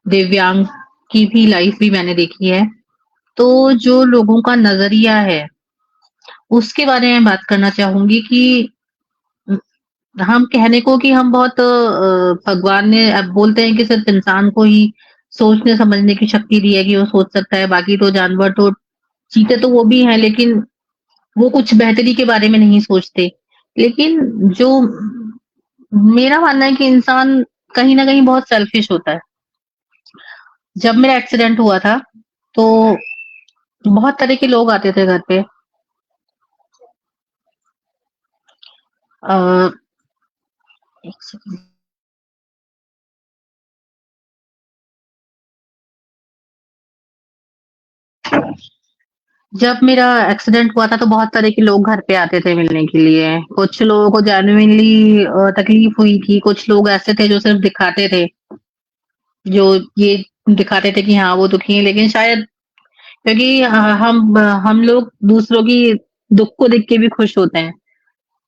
दिव्यांग की भी लाइफ़ भी मैंने देखी है। तो जो लोगों का नज़रिया है, उसके बारे में बात करना चाहूँगी कि उम, हम कहने को कि हम बहुत भगवान ने अब बोलते हैं कि सिर्फ़ इंसान को ही सोचने समझने की शक्ति दी है कि वो सोच सकता है, बाकी तो जानवर तो, चीते तो वो भी हैं, लेकिन वो कुछ बेहतरी के बारे में नहीं सोचते। लेकिन जो मेरा मानना है कि इंसान कहीं न कहीं बहुत सेल्फिश होता है। जब मेरा एक्सीडेंट हुआ था, तो बहुत तरह के लोग आते थे घर पे। अ, 1 सेकंड। जब मेरा एक्सीडेंट हुआ था तो बहुत तरह के लोग घर पे आते थे मिलने के लिए। कुछ लोगों को जेनुइनली तकलीफ हुई थी, कुछ लोग ऐसे थे जो सिर्फ़ दिखाते थे, जो ये दिखाते थे कि हाँ, वो दुखी हैं, लेकिन शायद क्योंकि हम लोग दूसरों की दुःख को देख के भी खुश होते हैं।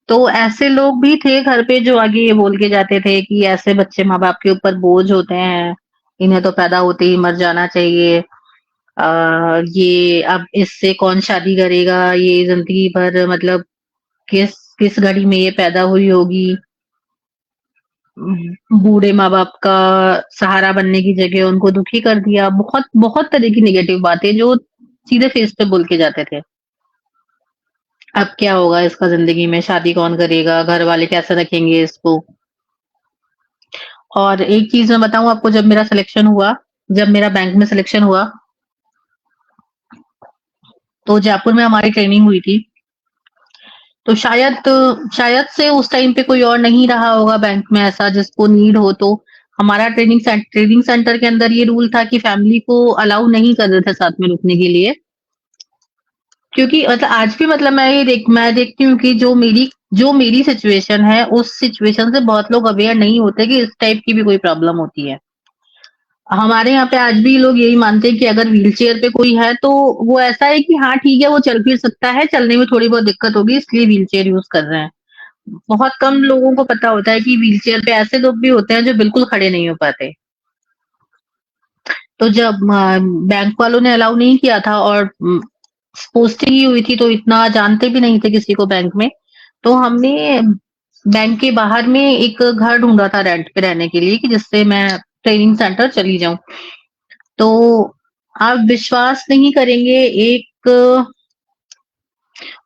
तो ऐसे लोग भी थे घर पे जो आगे ये बोल के जाते थे कि ऐसे बच्चे माँ-बाप के ऊपर बोझ होते हैं, इन्हें तो पैदा होते ही मर जाना चाहिए। ये अब इससे कौन शादी करेगा, ये ज़िंदगी भर मतलब किस किस घड़ी में ये पैदा हुई होगी। बूढ़े माँ-बाप का सहारा बनने की जगह उनको दुखी कर दिया। बहुत बहुत तरह की नेगेटिव बातें जो सीधे फेस पे बोल के जाते थे। अब क्या होगा इसका ज़िंदगी में, शादी कौन करेगा, घर वाले कैसे रखेंगे इसको। और एक चीज़ मैं बताऊँ आपको, जब मेरा बैंक में सिलेक्शन हुआ, तो जयपुर में हमारी ट्रेनिंग हुई थी। तो शायद से उस टाइम पे कोई और नहीं रहा होगा बैंक में ऐसा जिसको नीड हो, तो हमारा ट्रेनिंग सेंटर के अंदर ये रूल था कि फैमिली को अलाउ नहीं कर रहे थे साथ में रुकने के लिए। क्योंकि मतलब आज भी मतलब मैं देखती हूँ कि जो मेरी सिचुएशन है, उस सिचुएशन से बहुत लोग अवेयर नहीं होते कि इस टाइप की भी कोई प्रॉब्लम होती है। हमारे यहाँ पे आज भी लोग यही मानते हैं कि अगर व्हीलचेयर पे कोई है तो वो ऐसा है कि हाँ ठीक है, वो चल फिर सकता है, चलने में थोड़ी बहुत दिक्कत होगी इसलिए व्हीलचेयर यूज़ कर रहे हैं। बहुत कम लोगों को पता होता है कि व्हीलचेयर पे ऐसे लोग भी होते हैं जो बिल्कुल खड़े नहीं हो पाते। तो जब बैंक वालों ने अलाउ नहीं किया था और पोस्टिंग ही हुई थी तो इतना जानते भी नहीं थे किसी को बैंक में। तो हमने बैंक के बाहर में एक घर ढूँढा था रेंट पे रहने के लिए कि जिससे मैं ट्रेनिंग सेंटर चली जाऊँ। तो आप विश्वास नहीं करेंगे, एक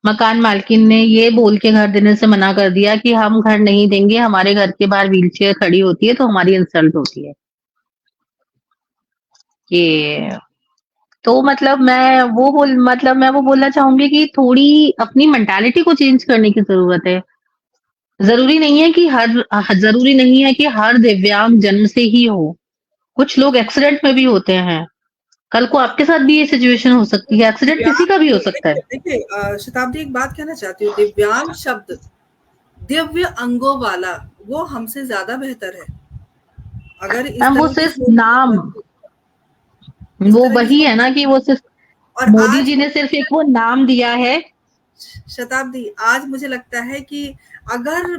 मकान मालकिन ने ये बोल के घर देने से मना कर दिया कि हम घर नहीं देंगे, हमारे घर के बाहर व्हीलचेयर खड़ी होती है तो हमारी इंसल्ट होती है। ये तो मैं वो बोलना चाहूँगी कि थोड़ी अपनी मेंटालिटी को चेंज करने की ज़रूरत है। ज़रूरी नहीं है कि हर दिव्यांग जन्म से ही हो। कुछ लोग एक्सीडेंट में भी होते हैं। कल को आपके साथ भी ये सिचुएशन हो सकती है, एक्सीडेंट किसी का भी दिव्यांग हो सकता है। देखिए देखिए शताब्दी एक बात कहना चाहती हूँ, दिव्यांग शब्द दिव्य अंगों वाला वो हमसे ज्यादा बेहतर है। अगर इस मैम वो तरह की सिर्फ सोच नाम इस वो तरह की वही है सोच ना कि वो सिर्फ और मोदी आज जी ने सिर्फ एक वो नाम दिया है। शताब्दी आज मुझे लगता है कि अगर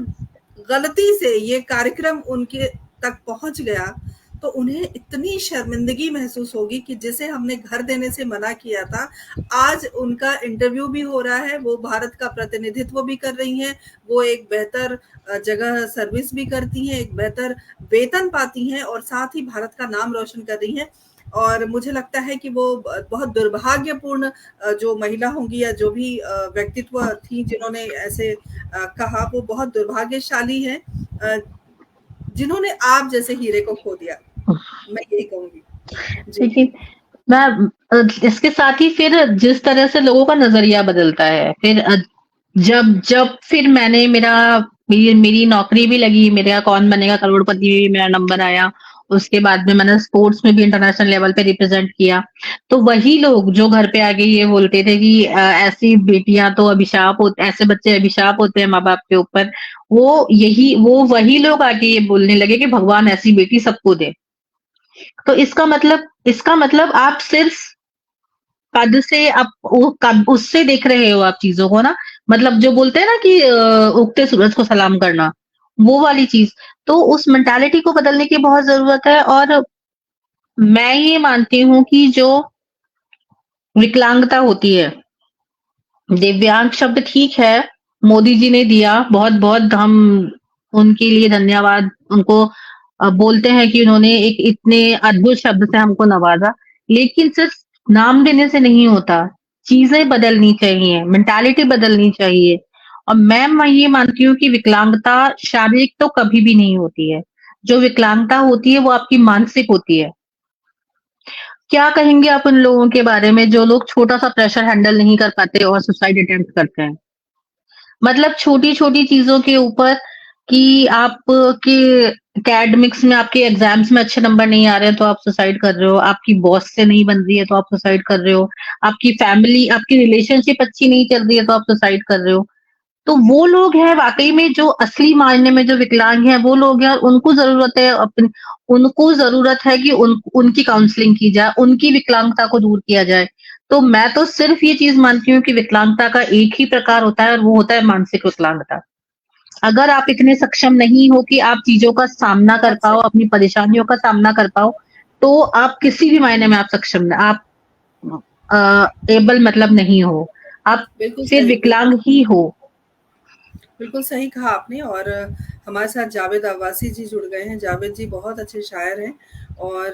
गलती से ये कार्यक्रम उनके तक पहुंच गया तो उन्हें इतनी शर्मिंदगी महसूस होगी कि जिसे हमने घर देने से मना किया था, आज उनका इंटरव्यू भी हो रहा है, वो भारत का प्रतिनिधित्व भी कर रही हैं, वो एक बेहतर जगह सर्विस भी करती हैं, एक बेहतर वेतन पाती हैं और साथ ही भारत का नाम रोशन कर रही हैं। और मुझे लगता है कि वो बहुत दुर्भाग्यपूर्ण जो महिला होंगी या जो भी व्यक्तित्व थी जिन्होंने ऐसे कहा, वो बहुत दुर्भाग्यशाली है जिन्होंने आप जैसे हीरे को खो दिया। मैं यही कहूंगी। जी। लेकिन मैं इसके साथ ही फिर जिस तरह से लोगों का नजरिया बदलता है, फिर जब जब फिर मैंने मेरी नौकरी भी लगी, मेरा कौन बनेगा करोड़पति में भी मेरा नंबर आया, उसके बाद में मैंने स्पोर्ट्स में भी इंटरनेशनल लेवल पे रिप्रेजेंट किया। तो वही लोग जो घर पे आके ये बोलते थे कि ऐसी बेटियां तो अभिशाप होते, ऐसे बच्चे अभिशाप होते हैं माँ बाप के ऊपर, वो वही लोग आके ये बोलने लगे कि भगवान ऐसी बेटी सबको दे। तो इसका मतलब आप सिर्फ कद से आप उससे देख रहे हो आप चीजों को ना, मतलब जो बोलते हैं ना कि उगते सूरज को सलाम करना, वो वाली चीज। तो उस मेंटालिटी को बदलने की बहुत जरूरत है। और मैं ये मानती हूँ कि जो विकलांगता होती है, दिव्यांग शब्द ठीक है, मोदी जी ने दिया, बहुत बहुत हम उनके लिए धन्यवाद उनको बोलते हैं कि उन्होंने एक इतने अद्भुत शब्द से हमको नवाजा। लेकिन सिर्फ नाम देने से नहीं होता, चीजें बदलनी चाहिए, मेंटालिटी बदलनी चाहिए। और मैं ये मानती हूँ कि विकलांगता शारीरिक तो कभी भी नहीं होती है। जो विकलांगता होती है वो आपकी मानसिक होती है। क्या कहेंगे आप उन लोगों के बारे में जो लोग छोटा सा प्रेशर हैंडल नहीं कर पाते और सुसाइड अटेम्प्ट करते हैं? मतलब छोटी-छोटी चीज़ों के ऊपर कि आपके एकेडमिक्स में आपके एग्ज़ाम्स में अच्छे नंबर नहीं आ रहे हैं तो आप सुसाइड कर रहे हो, आपकी बॉस से नहीं बन रही है तो आप सुसाइड कर रहे हो, आपकी रिलेशनशिप अच्छी नहीं चल रही है तो आप सुसाइड कर रहे हो। तो वो लोग हैं वाक़ई में जो असली मायने में जो विकलांग हैं, वो लोग हैं और उनको ज़रूरत है कि उनकी काउंसलिंग की जाए, उनकी विकलांगता को दूर किया जाए। तो मैं तो सिर्फ़ ये चीज़ मानती हूँ कि विकलांगता का एक ही प्रकार होता है और वो होता है मानसिक विकलांगता। अगर आप इतने सक्षम नहीं हो कि आप चीज़ों का सामना कर बहुत पाओ, सही। अपनी परेशानियों का सामना कर पाओ, तो आप किसी भी मायने में आप सक्षम न आप एबल मतलब नहीं हो। आप बिल्कुल फिर सही, विकलांग ही हो। बिल्कुल सही कहा आपने। और हमारे साथ जावेद अब्बासी जी जुड़ गए हैं। जावेद जी बहुत अच्छे शायर हैं और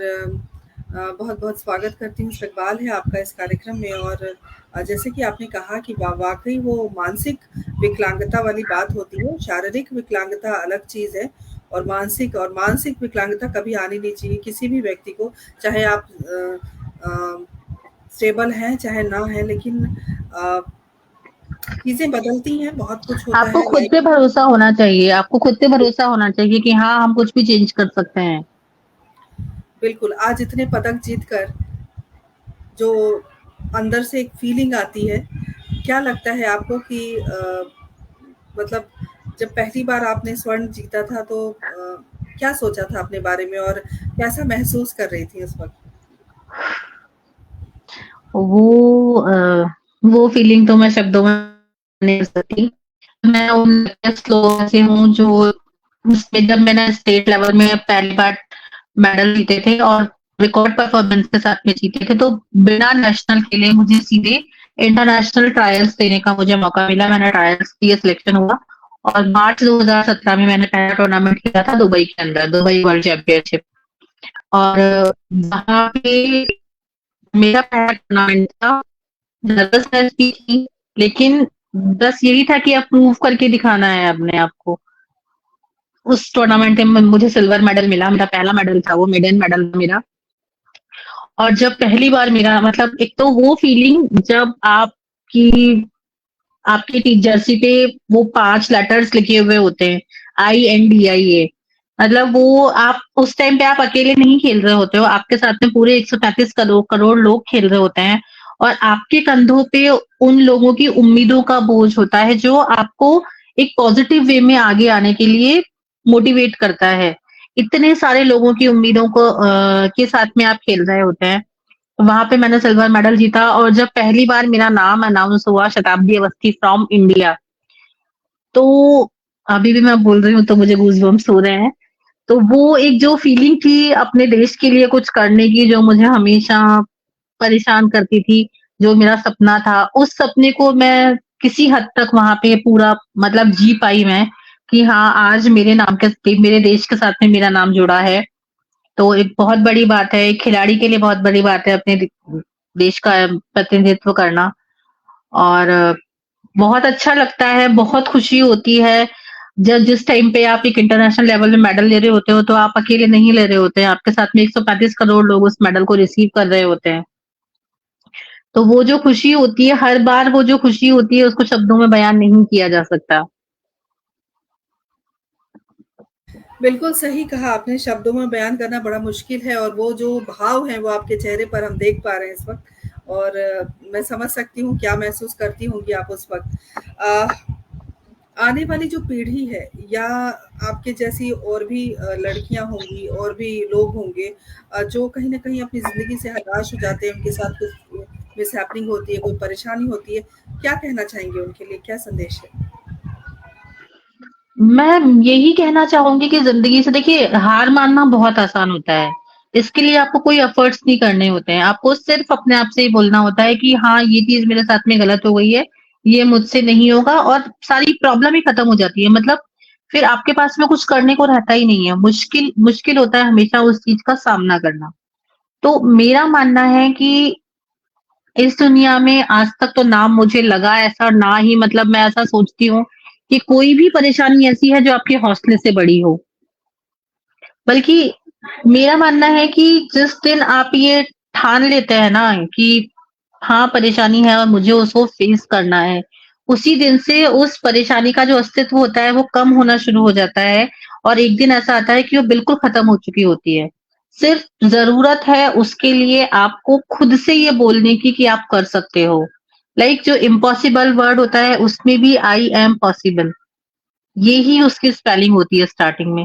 बहुत-बहुत स्वागत करती हूँ, इस्तकबाल है आपका इस कार्यक्रम में। और जैसे कि आपने कहा कि वाक़ई वो मानसिक विकलांगता वाली बात होती है, शारीरिक विकलांगता अलग चीज़ है और मानसिक विकलांगता कभी आनी नहीं चाहिए किसी भी व्यक्ति को, चाहे आप स्टेबल हैं, चाहे ना हैं, लेकिन अ, चीज़ें बदलती हैं, बहुत कुछ होता आपको है खुद लाइफ। पे भरोसा होना चाहिए, आपको खुद पे भरोसा होना चाहिए कि हाँ, हम कुछ भी चेंज कर सकते हैं। बिल्कुल, आज इतने पदक जीत कर जो अंदर से एक फीलिंग आती है, क्या लगता है आपको कि मतलब जब पहली बार आपने स्वर्ण जीता था तो क्या सोचा था अपने बारे में और कैसा महसूस कर रही थी उस वक़्त? वो वो फीलिंग तो मैं शब्दों में नहीं कर सकती। मैं उन luckiest लोगों में से हूँ जो उसमें जब मैंने स्टेट लेवल में पहली बार मेडल जीते थे और रिकॉर्ड परफॉर्मेंस के साथ में जीते थे, तो बिना नेशनल खेले मुझे सीधे इंटरनेशनल ट्रायल्स देने का मुझे मौका मिला। मैंने ट्रायल्स दिए, सिलेक्शन हुआ और मार्च 2017 में मैंने पहला टूर्नामेंट खेला था दुबई के अंदर, दुबई वर्ल्ड चैंपियनशिप। और वहाँ पे मेरा पहला टूर्नामेंट था। नर्वसनेस भी थी, लेकिन बस यही था कि अब प्रूव करके दिखाना है अपने आप को। उस टूर्नामेंट में मुझे सिल्वर मेडल मिला, मेरा पहला मेडल था वो, मेडन मेडल था मेरा। और जब पहली बार मेरा मतलब एक तो वो फीलिंग जब आपकी आपकी जर्सी पे वो 5 लेटर्स लिखे हुए होते हैं, INDIA, मतलब वो आप उस टाइम पे आप अकेले नहीं खेल रहे होते हो, आपके साथ में पूरे 135 करोड़ लोग खेल रहे होते हैं और आपके कंधों पे उन लोगों की उम्मीदों का बोझ होता है जो आपको एक पॉजिटिव वे में आगे आने के लिए मोटिवेट करता है। इतने सारे लोगों की उम्मीदों को के साथ में आप खेल रहे होते हैं। वहां पे मैंने सिल्वर मेडल जीता और जब पहली बार मेरा नाम अनाउंस हुआ, शताब्दी अवस्थी फ्रॉम इंडिया, तो अभी भी मैं बोल रही हूँ तो मुझे गूज़बम्प्स हो रहे हैं। तो वो एक जो फीलिंग थी अपने देश के लिए कुछ करने की, जो मुझे हमेशा परेशान करती थी, जो मेरा सपना था, उस सपने को मैं किसी हद तक वहां पे पूरा मतलब जी पाई मैं कि हाँ, आज मेरे नाम के मेरे देश के साथ में मेरा नाम जुड़ा है। तो एक बहुत बड़ी बात है, एक खिलाड़ी के लिए बहुत बड़ी बात है अपने देश का प्रतिनिधित्व करना। और बहुत अच्छा लगता है, बहुत खुशी होती है जब जिस टाइम पे आप एक इंटरनेशनल लेवल में मेडल ले रहे होते हो, तो आप अकेले नहीं ले रहे होते हैं, आपके साथ में 135 करोड़ लोग उस मेडल को रिसीव कर रहे होते हैं। तो वो जो खुशी होती है, हर बार वो जो खुशी होती है, उसको शब्दों में बयान नहीं किया जा सकता। बिल्कुल सही कहा आपने, शब्दों में बयान करना बड़ा मुश्किल है और वो जो भाव हैं वो आपके चेहरे पर हम देख पा रहे हैं इस वक़्त। और मैं समझ सकती हूँ क्या महसूस करती होंगी आप उस वक़्त। आने वाली जो पीढ़ी है या आपके जैसी और भी लड़कियां होंगी और भी लोग होंगे जो कहीं ना कहीं अपनी ज़िंदगी से हताश हो जाते हैं, उनके साथ कुछ मिसहैपनिंग होती है, कोई परेशानी होती है, क्या कहना चाहेंगे उनके लिए, क्या संदेश है? मैं यही कहना चाहूंगी कि जिंदगी से देखिए, हार मानना बहुत आसान होता है। इसके लिए आपको कोई एफर्ट्स नहीं करने होते हैं, आपको सिर्फ अपने आप से ही बोलना होता है कि हाँ, ये चीज मेरे साथ में गलत हो गई है, ये मुझसे नहीं होगा, और सारी प्रॉब्लम ही खत्म हो जाती है। मतलब फिर आपके पास में कुछ करने को रहता ही नहीं है। मुश्किल मुश्किल होता है हमेशा उस चीज का सामना करना। तो मेरा मानना है कि इस दुनिया में आज तक तो ना मुझे लगा ऐसा, ना ही मतलब मैं ऐसा सोचती हूँ कि कोई भी परेशानी ऐसी है जो आपके हौसले से बड़ी हो। बल्कि मेरा मानना है कि जिस दिन आप ये ठान लेते हैं ना कि हाँ, परेशानी है और मुझे उसको फेस करना है, उसी दिन से उस परेशानी का जो अस्तित्व होता है वो कम होना शुरू हो जाता है और एक दिन ऐसा आता है कि वो बिल्कुल खत्म हो चुकी होती है। सिर्फ ज़रूरत है उसके लिए आपको खुद से ये बोलने की कि आप कर सकते हो। लाइक जो इम्पॉसिबल वर्ड होता है उसमें भी आई एम पॉसिबल, ये ही उसकी स्पेलिंग होती है स्टार्टिंग में।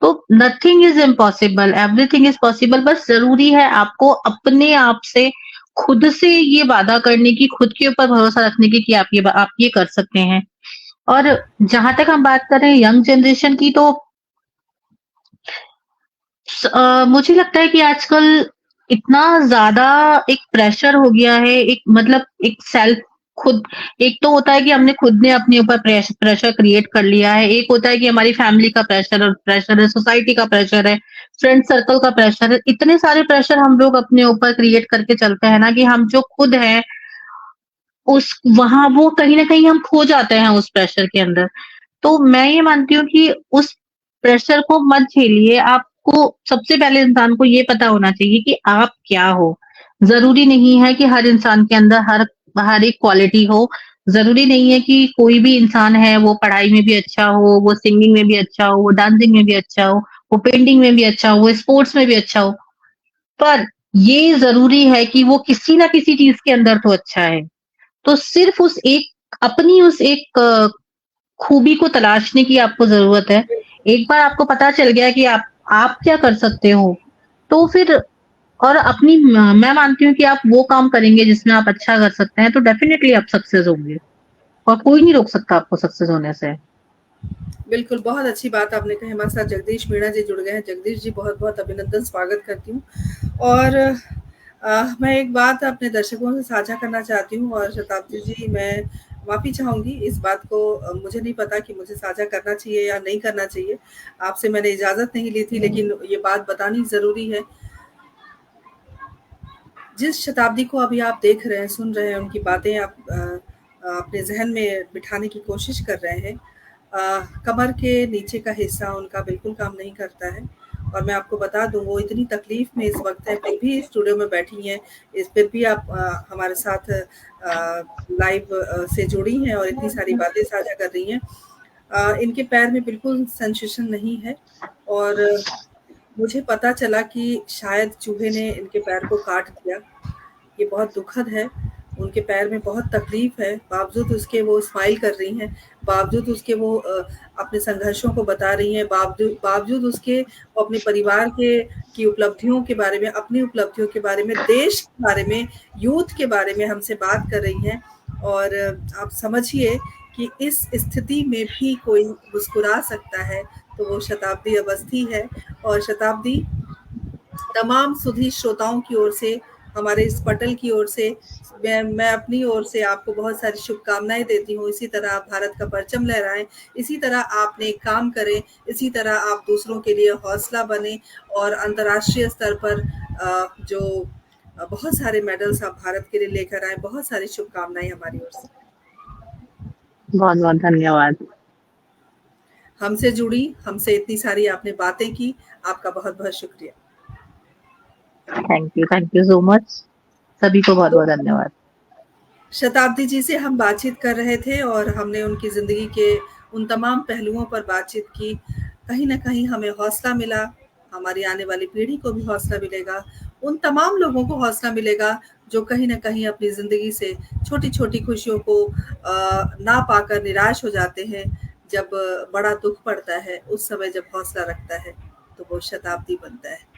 तो nothing is impossible, everything is possible. बस जरूरी है आपको अपने आप से, खुद से ये वादा करने की, खुद के ऊपर भरोसा रखने की कि आप ये कर सकते हैं। और जहां तक हम बात करें यंग जनरेशन की, तो मुझे लगता है कि आजकल इतना ज़्यादा एक प्रेशर हो गया है, एक मतलब एक सेल्फ खुद, एक तो होता है कि हमने खुद ने अपने ऊपर प्रेशर क्रिएट कर लिया है, एक होता है कि हमारी फैमिली का प्रेशर है, सोसाइटी का प्रेशर है, फ्रेंड सर्कल का प्रेशर है। इतने सारे प्रेशर हम लोग अपने ऊपर क्रिएट करके चलते हैं ना कि हम जो खुद हैं उस वहाँ वो कहीं न कहीं हम खो जाते हैं उस प्रेशर के अंदर। तो मैं ये मानती हूँ कि उस प्रेशर को मत झेलिए। आपको सबसे पहले इंसान को ये पता होना चाहिए कि आप क्या हो। ज़रूरी नहीं है कि हर इंसान के अंदर हर हर एक क्वालिटी हो। ज़रूरी नहीं है कि कोई भी इंसान है वो पढ़ाई में भी अच्छा हो, वो सिंगिंग में भी अच्छा हो, वो डांसिंग में भी अच्छा हो, वो पेंटिंग में भी अच्छा हो, वो स्पोर्ट्स में भी अच्छा हो। पर ये ज़रूरी है कि वो किसी न किसी चीज़ के अंदर तो अच्छा है। तो सिर्फ़ उस एक अपनी उस एक खूबी को तलाशने की आपको ज़रूरत है। एक बार आपको पता चल गया कि आप क्या कर सकते हो, तो फिर और अपनी मैं मानती हूँ कि आप वो काम करेंगे जिसमें आप अच्छा कर सकते हैं, तो डेफ़िनिटली आप सक्सेस होंगे। और कोई नहीं रोक सकता आपको सक्सेस होने से। बिल्कुल, बहुत अच्छी बात आपने कही। हमारे साथ जगदीश मीणा जी जुड़ गए हैं। जगदीश जी बहुत-बहुत अभिनंदन, स्वागत करती हूँ। और मैं एक बात अपने दर्शकों से साझा करना चाहती हूँ, और शताब्दी जी, मैं माफ़ी चाहूँगी इस बात को, मुझे नहीं पता कि मुझे साझा करना चाहिए या नहीं करना चाहिए। आपसे मैंने इजाज़त नहीं ली थी, लेकिन ये बात बतानी ज़रूरी है। जिस शताब्दी को अभी आप देख रहे हैं, सुन रहे हैं, उनकी बातें आप अपने ज़हन में बिठाने की कोशिश कर रहे हैं। कमर के नीचे का हिस्सा उनका बिल्कुल काम नहीं करता है, और मैं आपको बता दूँ, वो इतनी तकलीफ़ में इस वक़्त हैं, फिर भी स्टूडियो में बैठी हैं। फिर भी आप हमारे साथ लाइव से जुड़ी हैं और इतनी सारी बातें साझा कर रही हैं। इनके पैर में बिल्कुल सेंसेशन नहीं है, और मुझे पता चला कि शायद चूहे ने इनके पैर को काट दिया। ये बहुत दुखद है। उनके पैर में बहुत तकलीफ़ है, बावजूद उसके वो स्माइल कर रही हैं, बावजूद उसके वो अपने संघर्षों को बता रही हैं, बावजूद बावजूद उसके वो अपने परिवार के की उपलब्धियों के बारे में, अपनी उपलब्धियों के बारे में, देश के बारे में, यूथ के बारे में हमसे बात कर रही हैं। और आप समझिए कि इस स्थिति में भी कोई मुस्कुरा सकता है, तो वो शताब्दी अवस्थी है। और शताब्दी, तमाम सुधी श्रोताओं की ओर से, हमारे इस पटल की ओर से, मैं अपनी ओर से आपको बहुत सारी शुभकामनाएं देती हूँ। इसी तरह आप भारत का परचम लहराएं, इसी तरह आप नेक काम करें, इसी तरह आप दूसरों के लिए हौसला बने, और अंतर्राष्ट्रीय स्तर पर जो बहुत सारे मेडल्स आप भारत के लिए लेकर आए। बहुत सारी शुभकामनाएं हमारी ओर से। बहुत-बहुत धन्यवाद। हमसे जुड़ी, हमसे इतनी सारी आपने बातें की, आपका बहुत-बहुत शुक्रिया। Thank you so much. सभी को तो बहुत-बहुत धन्यवाद। शताब्दी जी से हम बातचीत कर रहे थे, और हमने उनकी ज़िंदगी के उन तमाम पहलुओं पर बातचीत की। कहीं न कहीं हमें हौसला मिला, हमारी आने वाली पीढ़ी को भी हौसला मिलेगा, उन तमाम लोगों को हौसला मिलेगा जो कहीं न कहीं अपनी ज़िंदगी से छोटी-छोटी खुशियों को ना पाकर निराश हो जाते हैं। जब बड़ा दुःख पड़ता है, उस समय जब हौसला रखता है, तो वो शताब्दी बनता है।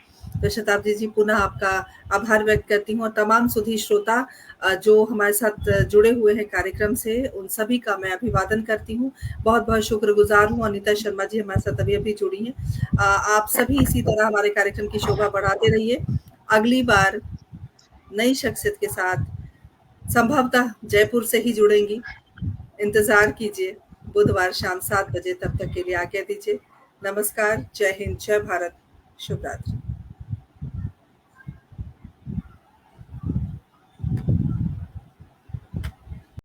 तो शताब्दी जी, पुनः आपका आभार व्यक्त करती हूँ, और तमाम सुधी श्रोता जो हमारे साथ जुड़े हुए हैं कार्यक्रम से, उन सभी का मैं अभिवादन करती हूँ। बहुत-बहुत शुक्रगुज़ार हूँ। अनीता शर्मा जी हमारे साथ अभी-अभी जुड़ी हैं। आप सभी इसी तरह हमारे कार्यक्रम की शोभा बढ़ाते रहिए। अगली बार नई शख्सियत के साथ संभवतः जयपुर से ही जुड़ेंगी। इंतज़ार कीजिए। बुधवार शाम 7 बजे, तब तक के लिए आज्ञा दीजिए। नमस्कार, जय हिंद, जय भारत, शुभ रात्रि।